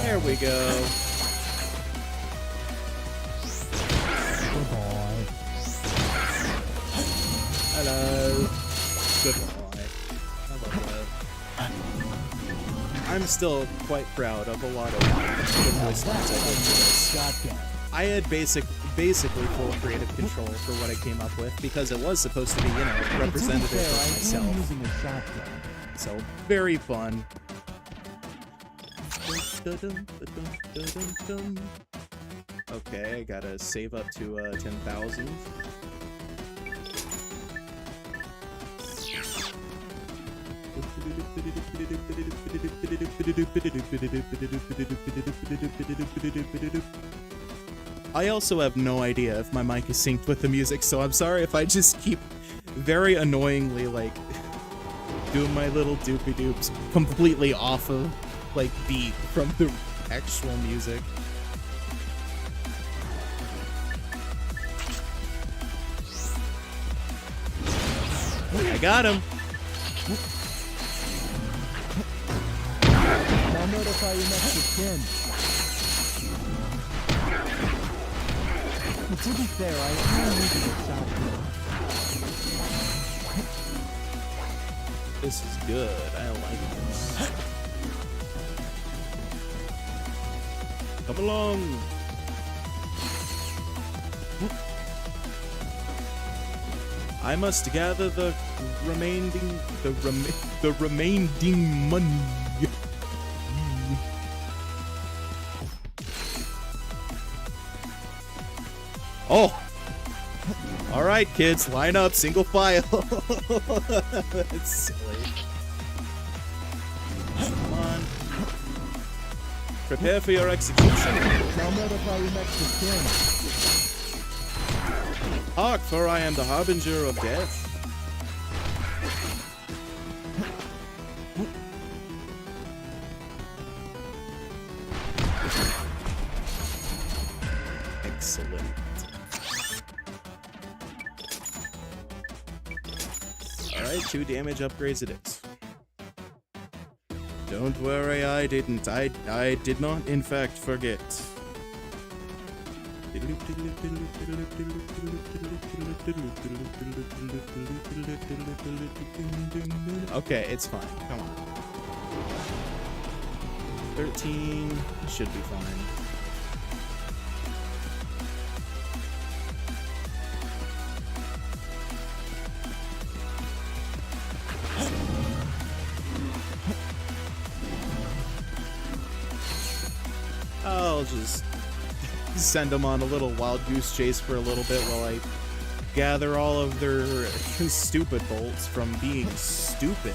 S1: There we go.
S2: Goodbye.
S1: Hello. Goodbye. I love that. I'm still quite proud of a lot of the voice lines I did for this.
S2: Shotgun.
S1: I had basically full creative control for what I came up with, because it was supposed to be, you know, representative
S2: To be fair,
S1: of
S2: I am
S1: myself.
S2: using a shotgun.
S1: So, very fun. Okay, I gotta save up to 10,000. I also have no idea if my mic is synced with the music, so I'm sorry if I just keep very annoyingly, like, doing my little doopy doops completely off of, like, beat from the actual music. I got him.
S2: Now notify your next of kin. But to be fair, I am using a shotgun.
S1: This is good. I like this. Come along. I must gather the remaining money. Oh. All right, kids, line up, single file. That's silly. Come on. Prepare for your execution.
S2: Now notify your next of kin.
S1: Hark, for I am the harbinger of death. Excellent. Alright, 2 damage upgrades it is. Don't worry, I didn't. I did not, in fact, forget. Okay, it's fine. Come on. 13 should be fine. I'll just send them on a little wild goose chase for a little bit while I gather all of their stupid bolts from being stupid.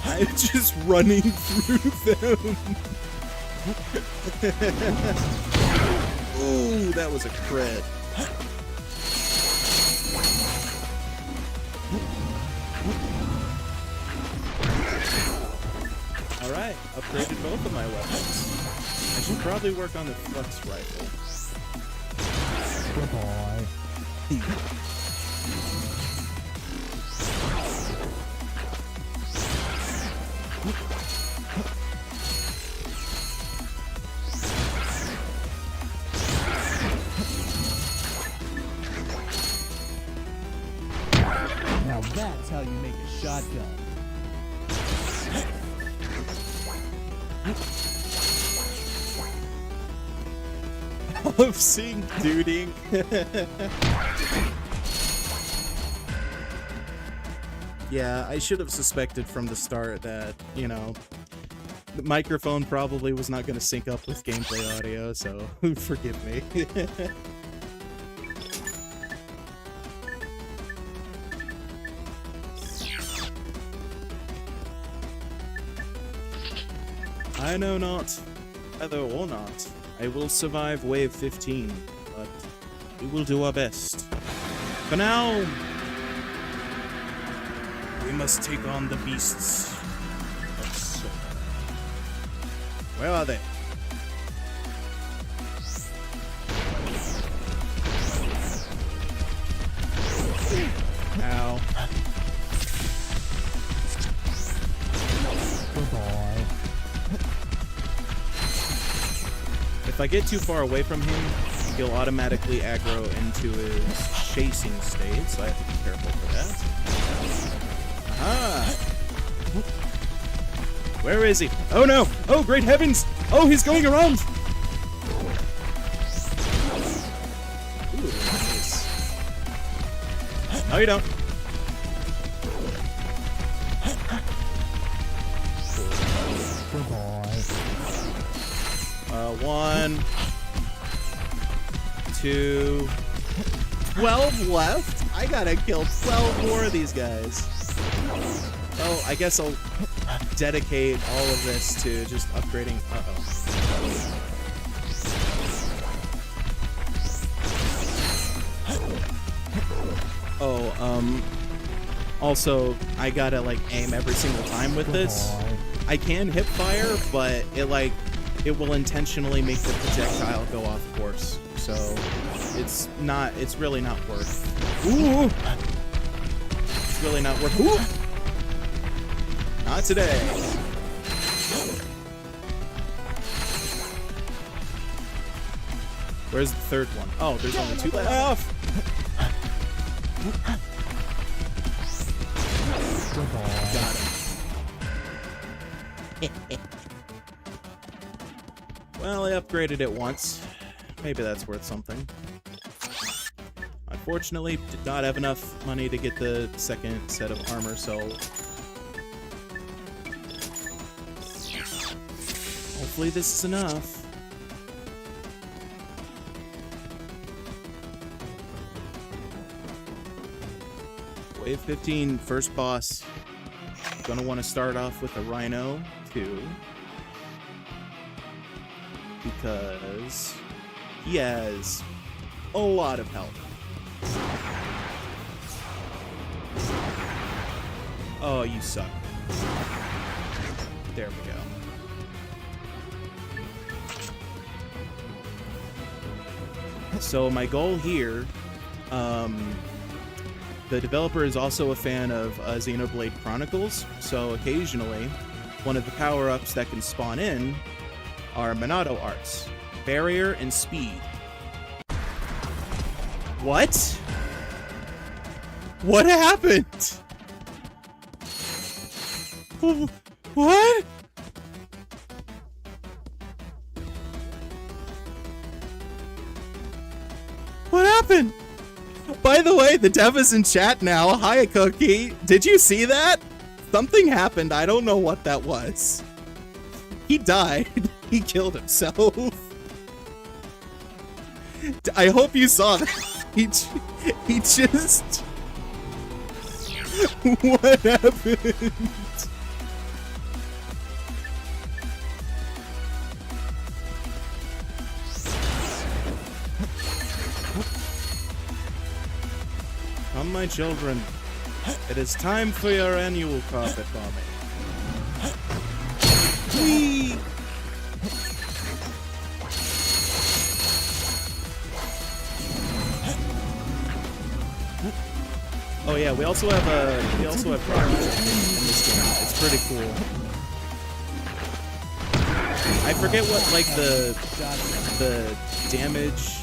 S1: I'm just running through them. Ooh, that was a crit. Alright, upgraded both of my weapons. I should probably work on the flux rifle.
S2: Goodbye. Now that's how you make a shotgun.
S1: Of seeing duding. Yeah, I should have suspected from the start that, you know, the microphone probably was not going to sync up with gameplay audio, so forgive me. I know not whether or not I will survive wave 15, but we will do our best. For now, we must take on the beasts of Sora. Where are they? Ow.
S2: Goodbye.
S1: If I get too far away from him, he'll automatically aggro into his chasing state, so I have to be careful for that. Aha! Where is he? Oh no! Oh, great heavens! Oh, he's going around! Ooh, nice. No, you don't.
S2: Goodbye.
S1: 1, 2, 12 left? I gotta kill 12 more of these guys. Oh, I guess I'll dedicate all of this to just upgrading. Also, I gotta like aim every single time with this. I can hip fire, but it will intentionally make the projectile go off course. So it's really not worth. Ooh! It's really not worth. Ooh! Not today. Where's the third one? Oh, there's only 2 left. Got him. Well, I upgraded it once. Maybe that's worth something. Unfortunately, did not have enough money to get the second set of armor, so hopefully this is enough. Wave 15, first boss. Gonna want to start off with a Rhino, too. Because he has a lot of health. Oh, you suck. There we go. So my goal here, the developer is also a fan of Xenoblade Chronicles, so occasionally one of the power-ups that can spawn in are Monado Arts, Barrier and Speed. What? What happened? What? What happened? By the way, the dev is in chat now. Hi, Cookie. Did you see that? Something happened. I don't know what that was. He died. He killed himself. I hope you saw that. He just... What happened? Come, my children. It is time for your annual carpet bombing. Whee! Oh yeah, we also have rocket in this game. It's pretty cool. I forget what like the damage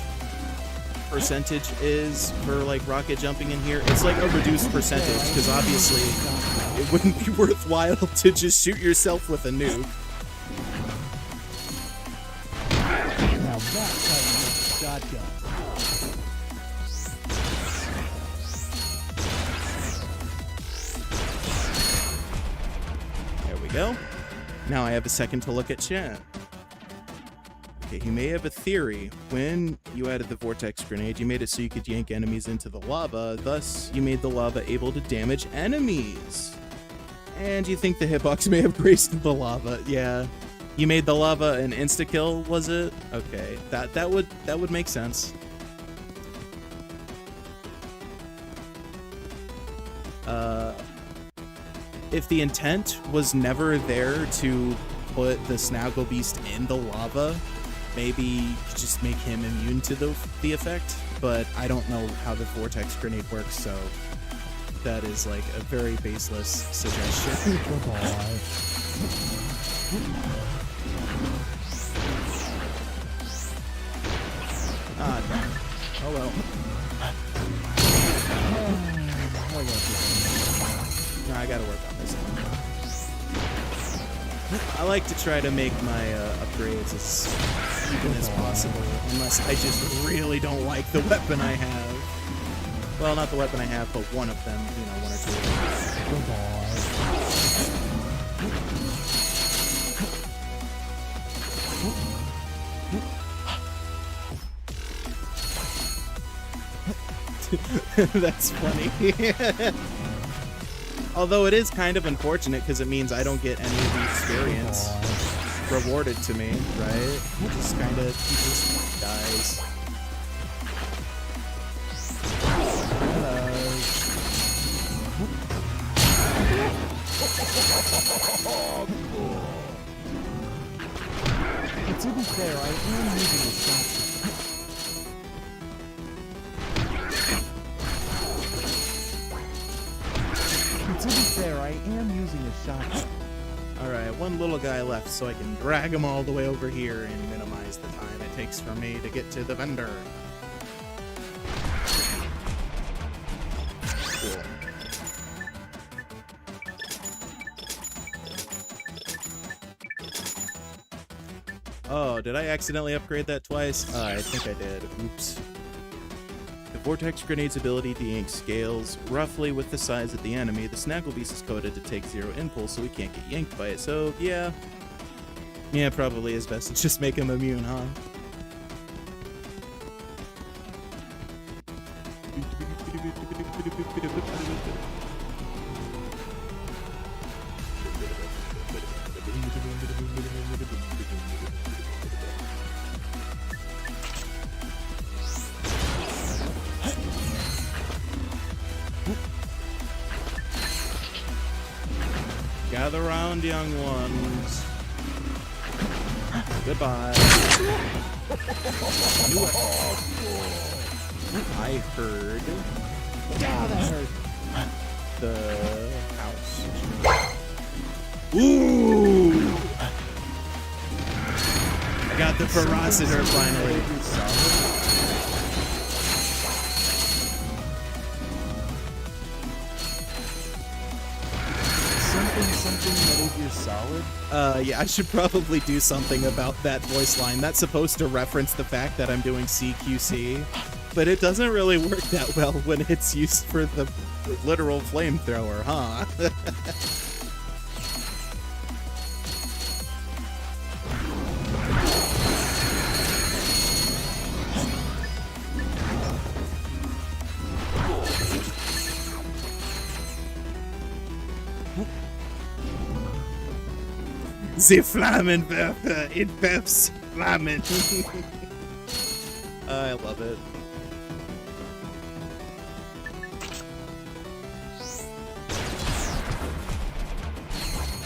S1: percentage is for like rocket jumping in here. It's like a reduced percentage because obviously it wouldn't be worthwhile to just shoot yourself with a nuke.
S2: Now that's how you make a shotgun.
S1: There we go. Now I have a second to look at chat. Okay, he may have a theory. When you added the vortex grenade, you made it so you could yank enemies into the lava. Thus, you made the lava able to damage enemies. And you think the hitbox may have graced the lava? Yeah. You made the lava an insta-kill, was it? Okay, that would make sense. If the intent was never there to put the Snaggle Beast in the lava, maybe just make him immune to the effect, but I don't know how the vortex grenade works, so that is like a very baseless suggestion. Ah, damn. Oh well. No, I gotta work on this one. I like to try to make my upgrades as even as possible, unless I just really don't like the weapon I have. Well, not the weapon I have, but one of them, you know, one or two of them. That's funny. Although it is kind of unfortunate because it means I don't get any of the experience rewarded to me, right? He just dies.
S2: But to be fair, I am using a shotgun. But to be fair, I am using a shotgun.
S1: Alright, one little guy left, so I can drag him all the way over here and minimize the time it takes for me to get to the vendor. Cool. Oh, did I accidentally upgrade that twice? I think I did. Oops. The Vortex Grenade's ability to yank scales roughly with the size of the enemy. The Snaggle Beast is coded to take 0 impulse, so we can't get yanked by it. So, yeah. Yeah, probably is best to just make him immune, huh? Gather round, young ones. Goodbye. I heard.
S2: Yeah, that hurt.
S1: The house. Ooh! I got the Ferocitor finally.
S2: Something Metal Gear Solid?
S1: Yeah, I should probably do something about that voice line. That's supposed to reference the fact that I'm doing CQC, but it doesn't really work that well when it's used for the literal flamethrower, huh? The Flammenwerfer, it peps Flammen. I love it.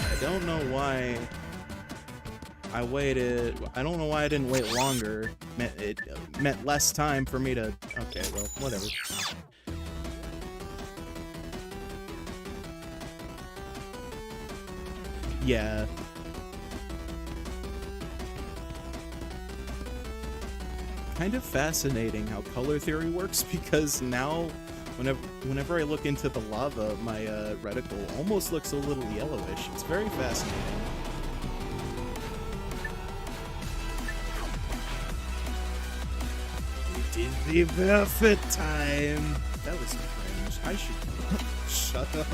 S1: I don't know why I waited. I don't know why I didn't wait longer. It meant less time for me to. Okay, well, whatever. Yeah. Kind of fascinating how color theory works, because now whenever I look into the lava, my reticle almost looks a little yellowish. It's very fascinating. We did the perfect time. That was cringe. I should shut up.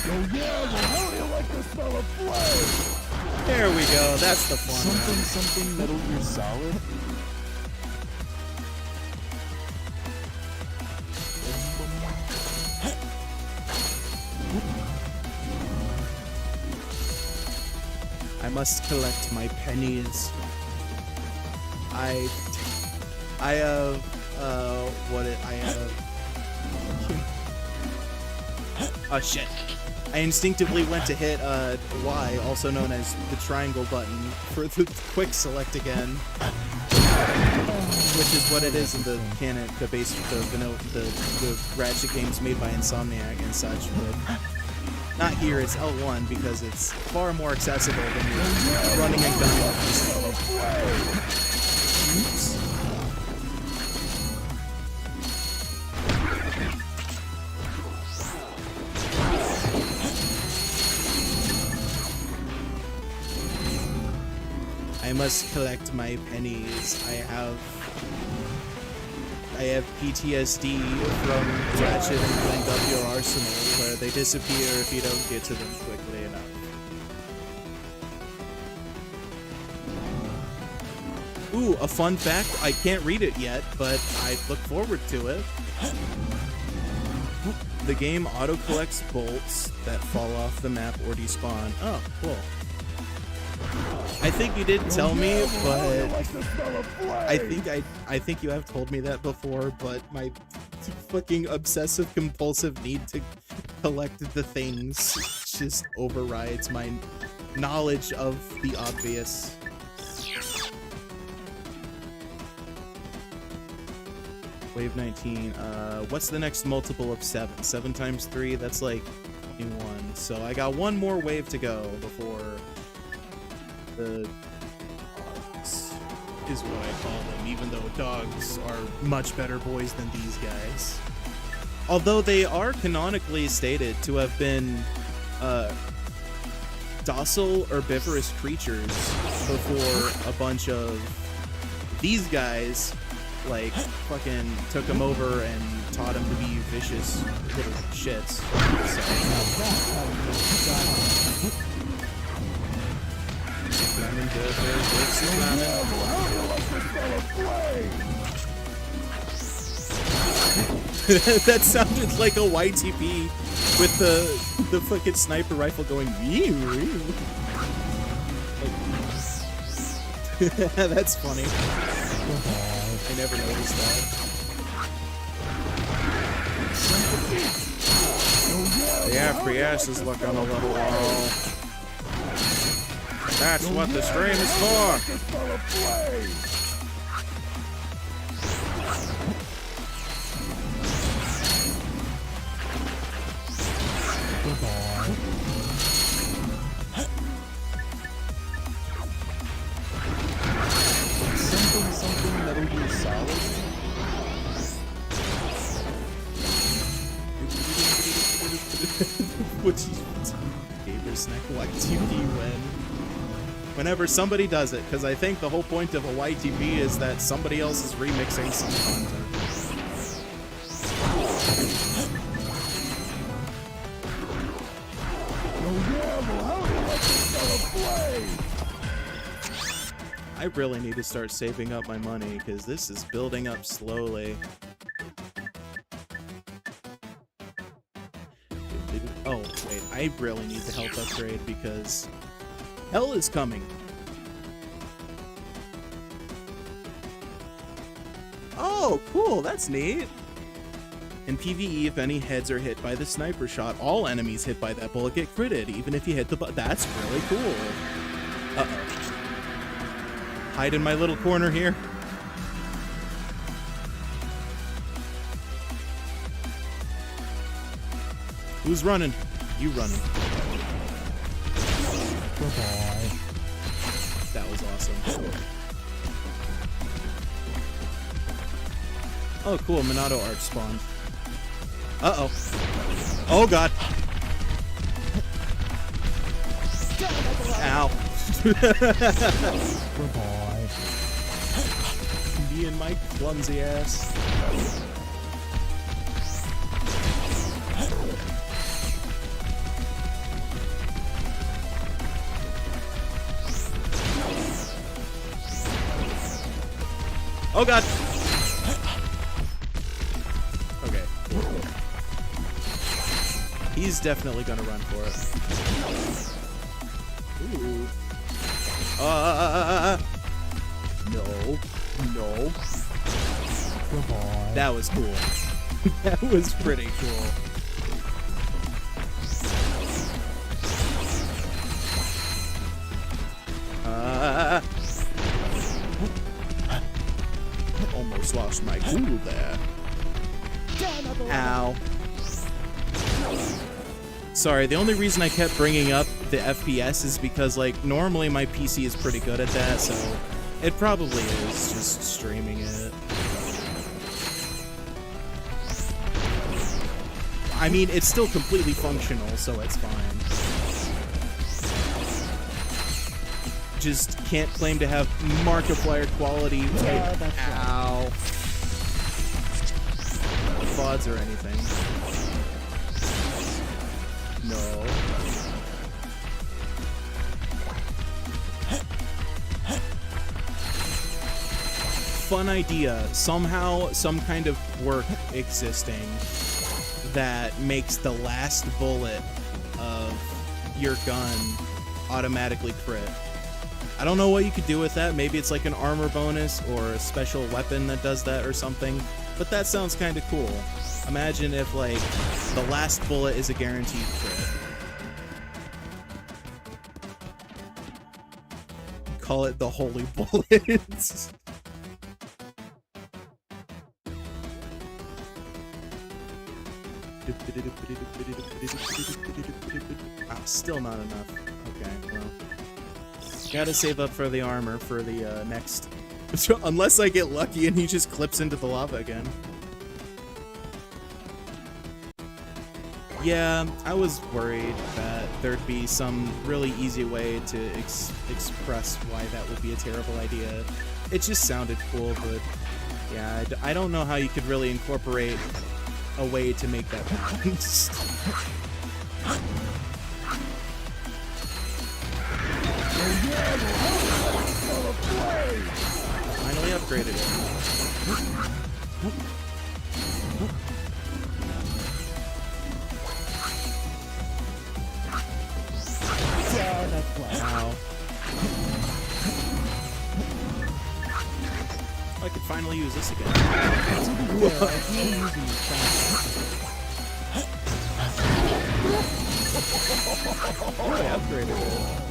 S2: Oh yeah, well, how do you like the smell of flame?
S1: There we go. That's the fun round.
S2: Something Metal Gear Solid?
S1: I must collect my pennies. I have I have. Oh shit. I instinctively went to hit Y, also known as the triangle button, for the quick select again, which is what it is in the canon, the base, the Ratchet games made by Insomniac and such. But not here. It's L1 because it's far more accessible than you're running and gunning. Oops. I must collect my pennies. I have PTSD from Ratchet and Clank Up Your Arsenal, where they disappear if you don't get to them quickly enough. Ooh, a fun fact. I can't read it yet, but I look forward to it. The game auto-collects bolts that fall off the map or despawn. Oh, cool. I think you didn't tell me, but I think you have told me that before, but my fucking obsessive compulsive need to collect the things just overrides my knowledge of the obvious. Wave 19. What's the next multiple of 7? 7 times 3, that's like 21. So I got one more wave to go before the dogs is what I call them, even though dogs are much better boys than these guys. Although they are canonically stated to have been docile herbivorous creatures before a bunch of these guys like fucking took him over and taught him to be vicious little shits. That sounded like a YTP with the fucking sniper rifle going wee wee. That's funny. I never noticed that. Yeah, Prius is looking a little low. That's what the stream is for.
S2: Something that'll be solid.
S1: Which gamer snack YTP whenever somebody does it, because I think the whole point of a YTP is that somebody else is remixing some content. I really need to start saving up my money because this is building up slowly. Oh, wait, I really need the health upgrade because hell is coming. Oh, cool, that's neat. In PvE, if any heads are hit by the sniper shot, all enemies hit by that bullet get critted, even if you hit the that's really cool. Uh-oh. Hide in my little corner here. Who's running? You running.
S2: Goodbye.
S1: That was awesome. Oh, cool. Monado Arch spawned. Uh-oh. Oh, God. Ow.
S2: Goodbye.
S1: Me and my clumsy ass. Oh God! Okay. He's definitely gonna run for it. Ooh. No. No.
S2: Goodbye.
S1: That was cool. That was pretty cool. Almost lost my cool there. Ow. Sorry, the only reason I kept bringing up the FPS is because, like, normally my PC is pretty good at that, so it probably is just streaming it. I mean, it's still completely functional, so it's fine. Just can't claim to have Markiplier quality type ow VODs or anything. No. Fun idea. Somehow, some kind of work existing that makes the last bullet of your gun automatically crit. I don't know what you could do with that. Maybe it's like an armor bonus or a special weapon that does that or something. But that sounds kind of cool. Imagine if, like, the last bullet is a guaranteed crit. Call it the holy bullet. Ah, still not enough. Okay, well. Gotta save up for the armor for the next. Unless I get lucky and he just clips into the lava again. Yeah, I was worried that there'd be some really easy way to express why that would be a terrible idea. It just sounded cool, but yeah, I don't know how you could really incorporate a way to make that balance. Finally upgraded it. Wow. I could finally use this again. I upgraded it.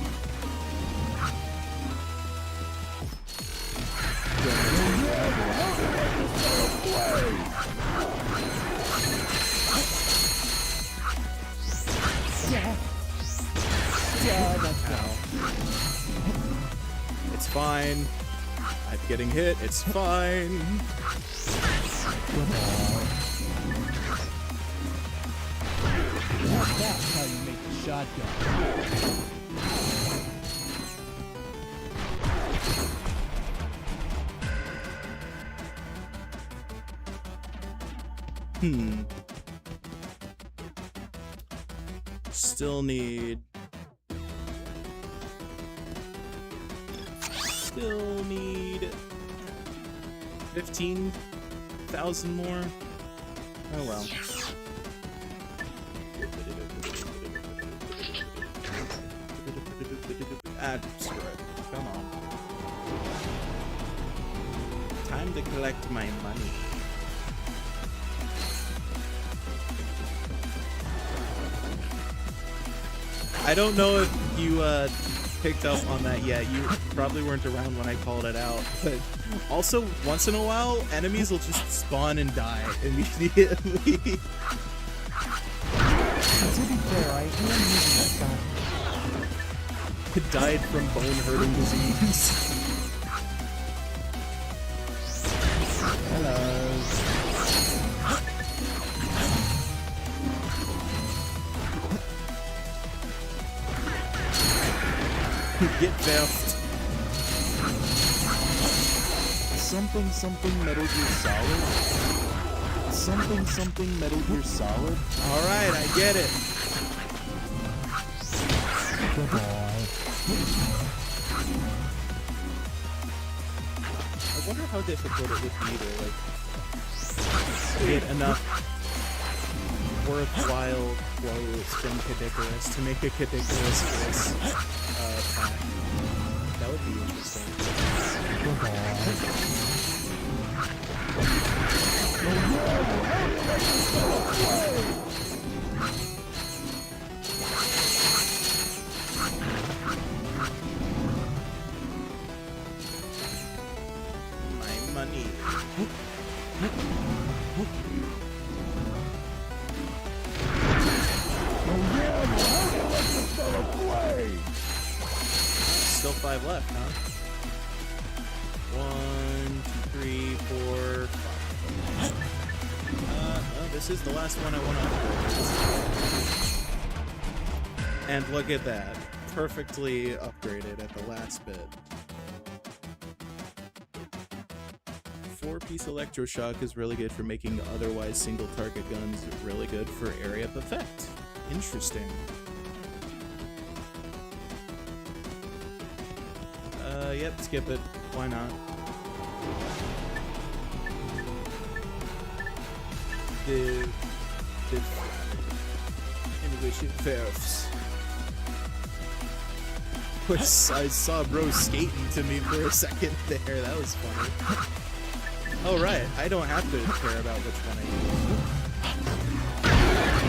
S1: It's fine. I'm getting hit. It's fine.
S2: That's how you make the shotgun.
S1: Still need 15,000 more. Oh well. Ah, screw it. Come on. Time to collect my money. I don't know if you picked up on that yet. You probably weren't around when I called it out. But also, once in a while, enemies will just spawn and die immediately.
S2: To be fair, I am using this gun.
S1: It died from bone-hurting disease.
S2: Hello.
S1: Get theft.
S2: Something something Metal Gear Solid. Something something Metal Gear Solid.
S1: Alright, I get it. I wonder how difficult it would be to, like, get enough worthwhile quotes from Kadikarus to make a Kadikarus voice pack. That would be interesting. My money. Still 5 left, huh? 1, 2, 3, 4, 5. Oh, this is the last one I want to upgrade. And look at that. Perfectly upgraded at the last bit. 4-piece electroshock is really good for making otherwise single target guns really good for area of effect. Interesting. Yep, skip it. Why not? The in which it fares. I saw bro skating to me for a second there. That was funny. Oh, right. I don't have to care about which one I use.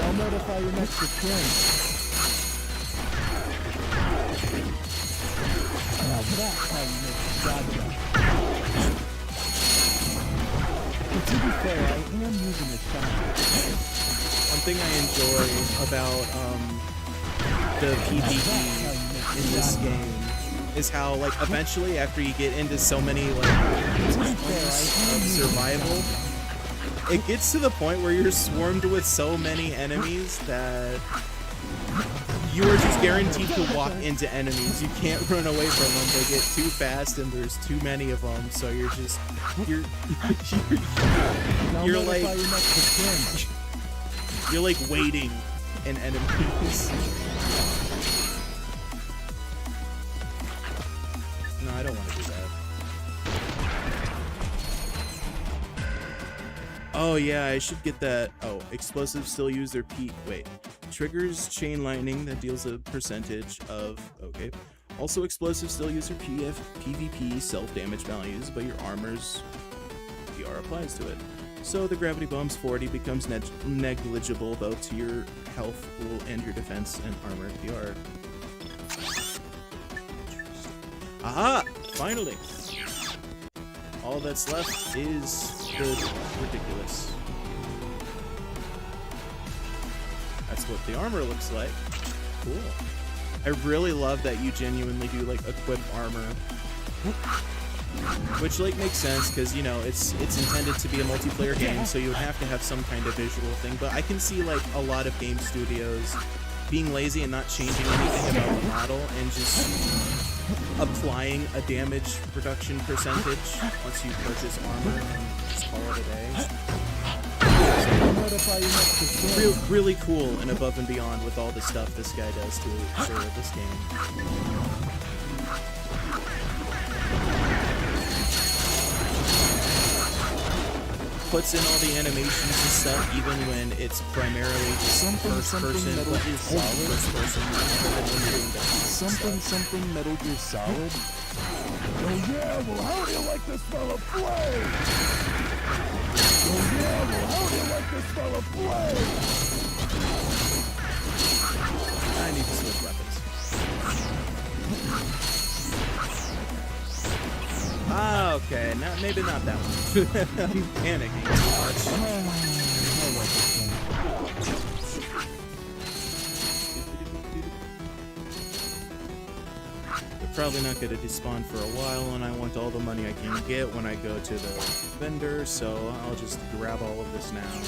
S2: I'll notify your next of kin. Now that's how you make a shotgun. But to be fair, I am using a shotgun.
S1: One thing I enjoy about the PvE in this game is how, like, eventually after you get into so many, like, of survival, it gets to the point where you're swarmed with so many enemies that you are just guaranteed to walk into enemies. You can't run away from them. They get too fast and there's too many of them, so you're just you're like waiting in enemies. No, I don't want to do that. Oh yeah, I should get that. Oh, explosives still use their wait. Triggers chain lightning that deals a percentage of, okay. Also, explosives still use their PvP self-damage values, but your armor's PR applies to it. So the gravity bomb's 40 becomes negligible both to your health pool and your defense and armor PR. Aha! Finally! All that's left is the ridiculous. That's what the armor looks like. Cool. I really love that you genuinely do, like, equip armor. Which, like, makes sense, because, you know, it's intended to be a multiplayer game, so you would have to have some kind of visual thing. But I can see, like, a lot of game studios being lazy and not changing anything about the model and just applying a damage reduction percentage once you purchase armor and just call it a day. Really cool and above and beyond with all the stuff this guy does to serve this game. Puts in all the animations and stuff, even when it's primarily just first person, but only first person.
S2: Something Metal Gear Solid. Oh yeah, well how do you like this fella play? Oh yeah, well how do you like this fella play?
S1: I need to switch weapons. Ah, okay, maybe not that one. I'm panicking too much. They're probably not going to despawn for a while, and I want all the money I can get when I go to the vendor, so I'll just grab all of this now.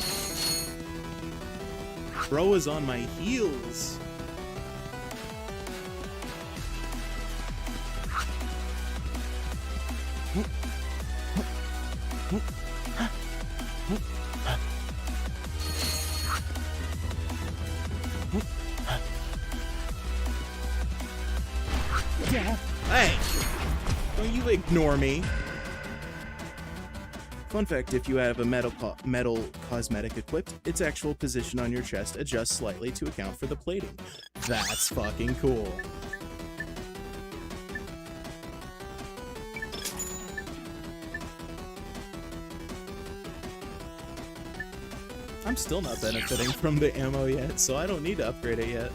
S1: Bro is on my heels. Hey! Don't you ignore me. Fun fact, if you have a metal cosmetic equipped, its actual position on your chest adjusts slightly to account for the plating. That's fucking cool. I'm still not benefiting from the ammo yet, so I don't need to upgrade it yet.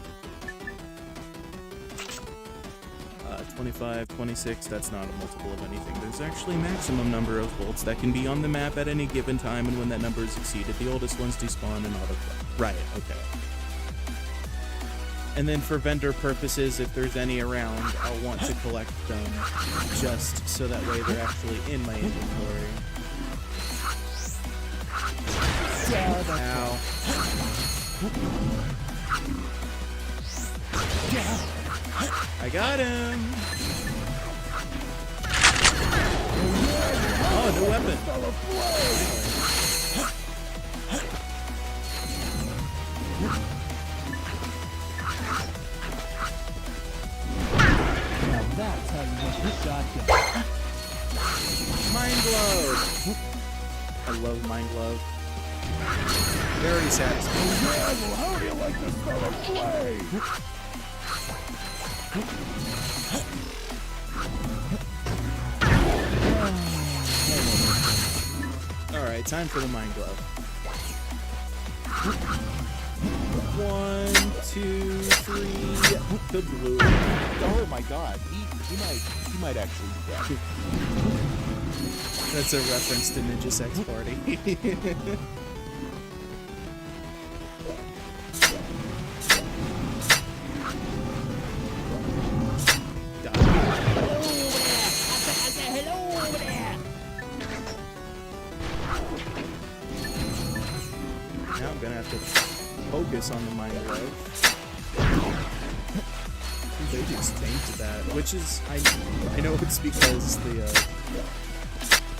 S1: 25, 26, that's not a multiple of anything. There's actually a maximum number of bolts that can be on the map at any given time, and when that number is exceeded, the oldest ones despawn and autoplay. Right, okay. And then for vendor purposes, if there's any around, I'll want to collect them, just so that way they're actually in my inventory. Ow. I got him! Oh, new weapon!
S2: Now that's how you make the shotgun.
S1: Mind Glove! I love Mind Glove. Very satisfying.
S2: Yeah, well, how do you like this fella play?
S1: Alright, time for the Mind Glove. 1, 2, 3. The blue.
S2: Oh my god, he might actually be dead.
S1: That's a reference to Ninja Sex Party. Now I'm gonna have to focus on the Mind Glove. They just tanked that, which is I know it's because the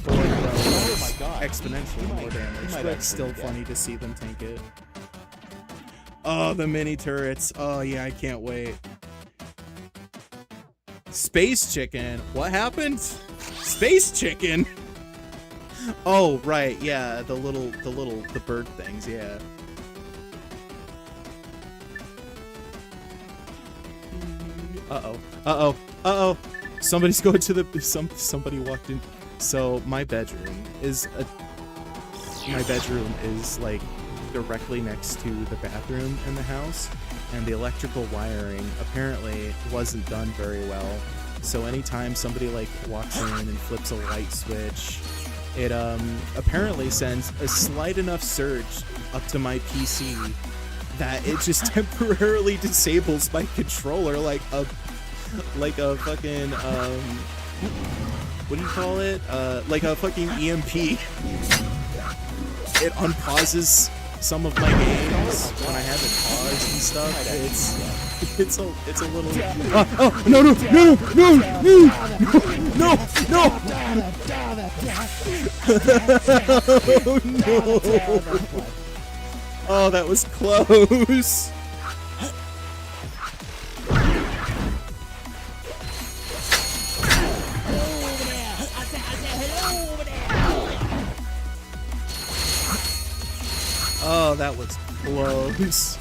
S2: Oh my god.
S1: exponentially more damage,
S2: might
S1: but it's
S2: actually
S1: still
S2: be dead.
S1: funny to see them tank it. Oh, the mini turrets. Oh yeah, I can't wait. Space Chicken. What happened? Space Chicken. Oh right, yeah, the bird things, yeah. Uh-oh. Somebody's going to the somebody walked in. So my bedroom is like directly next to the bathroom in the house, and the electrical wiring apparently wasn't done very well. So anytime somebody like walks in and flips a light switch, it apparently sends a slight enough surge up to my PC that it just temporarily disables my controller like a fucking what do you call it? Like a fucking EMP. It unpauses some of my games when I have it paused and stuff. It's a little. Oh no! Oh no! Oh, that was close. Oh, that was close.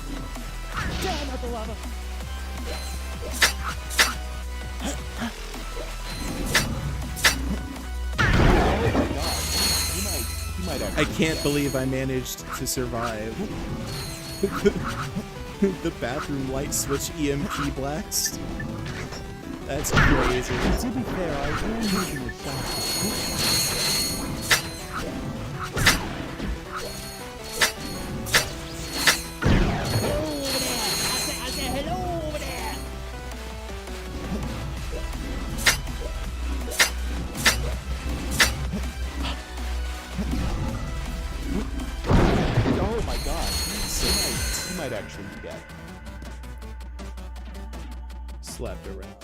S1: I can't believe I managed to survive. The bathroom light switch EMP blast. That's crazy.
S2: To be fair, I am using a Oh my god, he might actually be dead.
S1: Slapped around.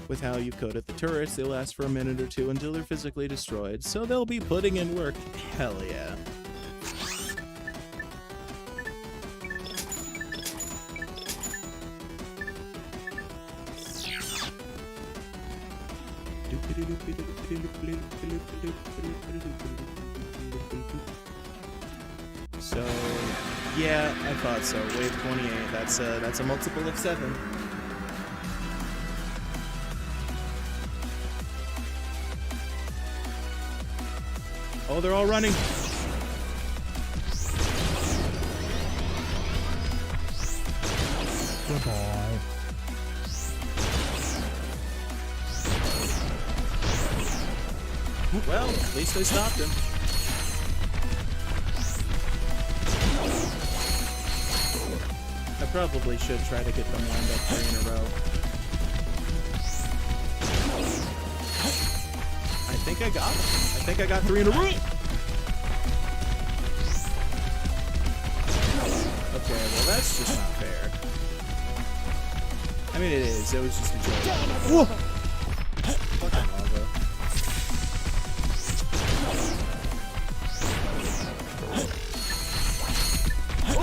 S1: With how you coded the turrets, they last for a minute or two until they're physically destroyed, so they'll be putting in work. Hell yeah. So, yeah, I thought so. Wave 28. That's a multiple of 7. Oh, they're all running.
S2: Goodbye.
S1: Well, at least I stopped him. I probably should try to get them lined up 3 in a row. I think I got them. I think I got 3 in a row. Okay, well that's just not fair. I mean it is. It was just a joke. Whoa! Fucking lava. Oh!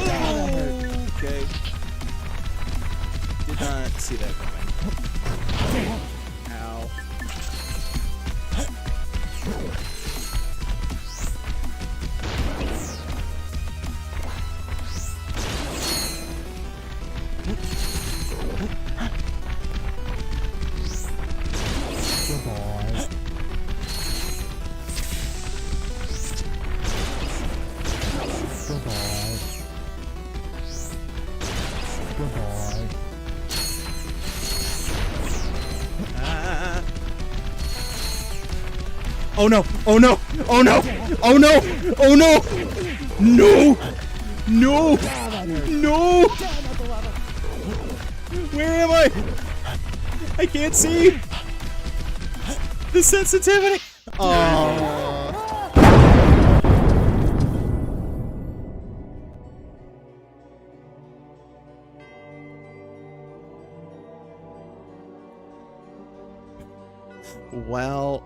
S1: Okay. Did not see that coming. Ow. Oh no! Oh no! Oh no! Oh no! Oh no! No! No! No! Where am I? I can't see! The sensitivity! Oh. Well.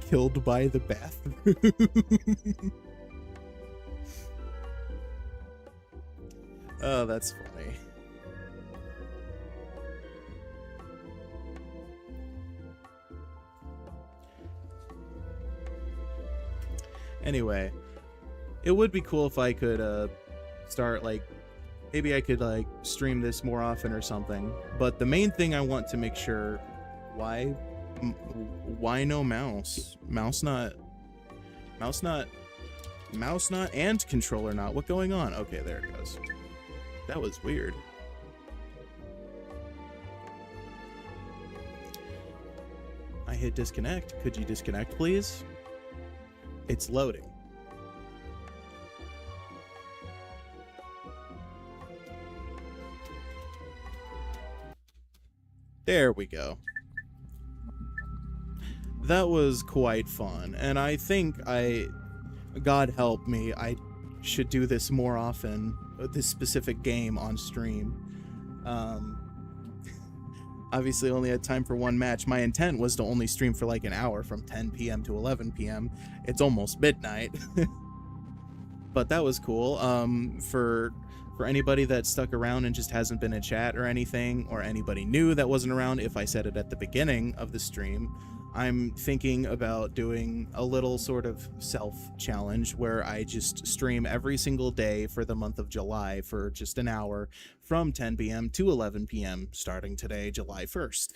S1: Killed by the bathroom. Oh, that's funny. Anyway, it would be cool if I could start, like, maybe I could, like, stream this more often or something. But the main thing I want to make sure, why no mouse? Mouse not, and controller not. What going on? Okay, there it goes. That was weird. I hit disconnect. Could you disconnect, please? It's loading. There we go. That was quite fun, and I think God help me, I should do this more often, this specific game on stream. Obviously only had time for one match. My intent was to only stream for like an hour from 10 p.m. to 11 p.m. It's almost midnight. But that was cool. For anybody that stuck around and just hasn't been in chat or anything, or anybody new that wasn't around, if I said it at the beginning of the stream, I'm thinking about doing a little sort of self-challenge where I just stream every single day for the month of July for just an hour from 10 p.m. to 11 p.m. starting today, July 1st.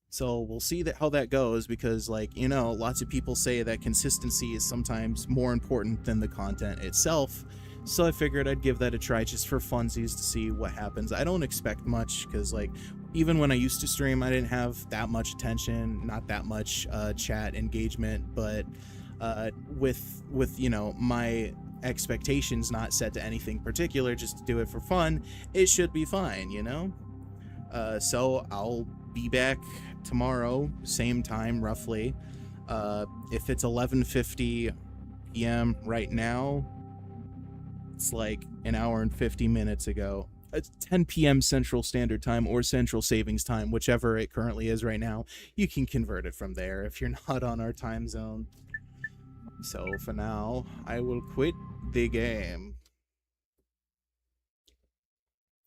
S1: So we'll see how that goes, because, like, you know, lots of people say that consistency is sometimes more important than the content itself. So I figured I'd give that a try just for funsies to see what happens. I don't expect much, because, like, even when I used to stream, I didn't have that much attention, not that much chat engagement, but with you know, my expectations not set to anything particular, just to do it for fun, it should be fine, you know? So I'll be back tomorrow, same time roughly. If it's 11:50 p.m. right now, it's like an hour and 50 minutes ago. It's 10 p.m. Central Standard Time or Central Savings Time, whichever it currently is right now. You can convert it from there if you're not on our time zone. So for now, I will quit the game.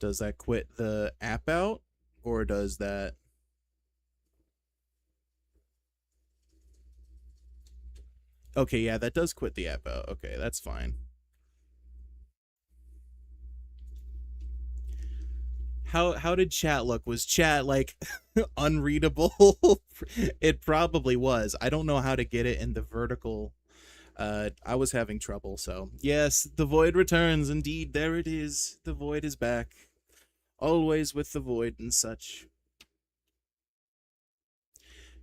S1: Does that quit the app out, or does that... Okay, yeah, that does quit the app out. Okay, that's fine. How did chat look? Was chat, like, unreadable? It probably was. I don't know how to get it in the vertical. I was having trouble, so... Yes, the void returns. Indeed, there it is. The void is back. Always with the void and such.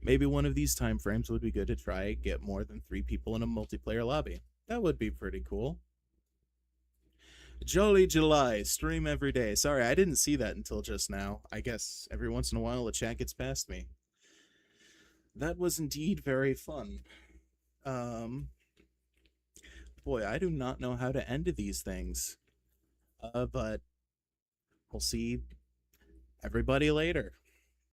S1: Maybe one of these time frames would be good to try get more than 3 people in a multiplayer lobby. That would be pretty cool. Jolly July, stream every day. Sorry, I didn't see that until just now. I guess every once in a while the chat gets past me. That was indeed very fun. Boy, I do not know how to end these things. But we'll see everybody later.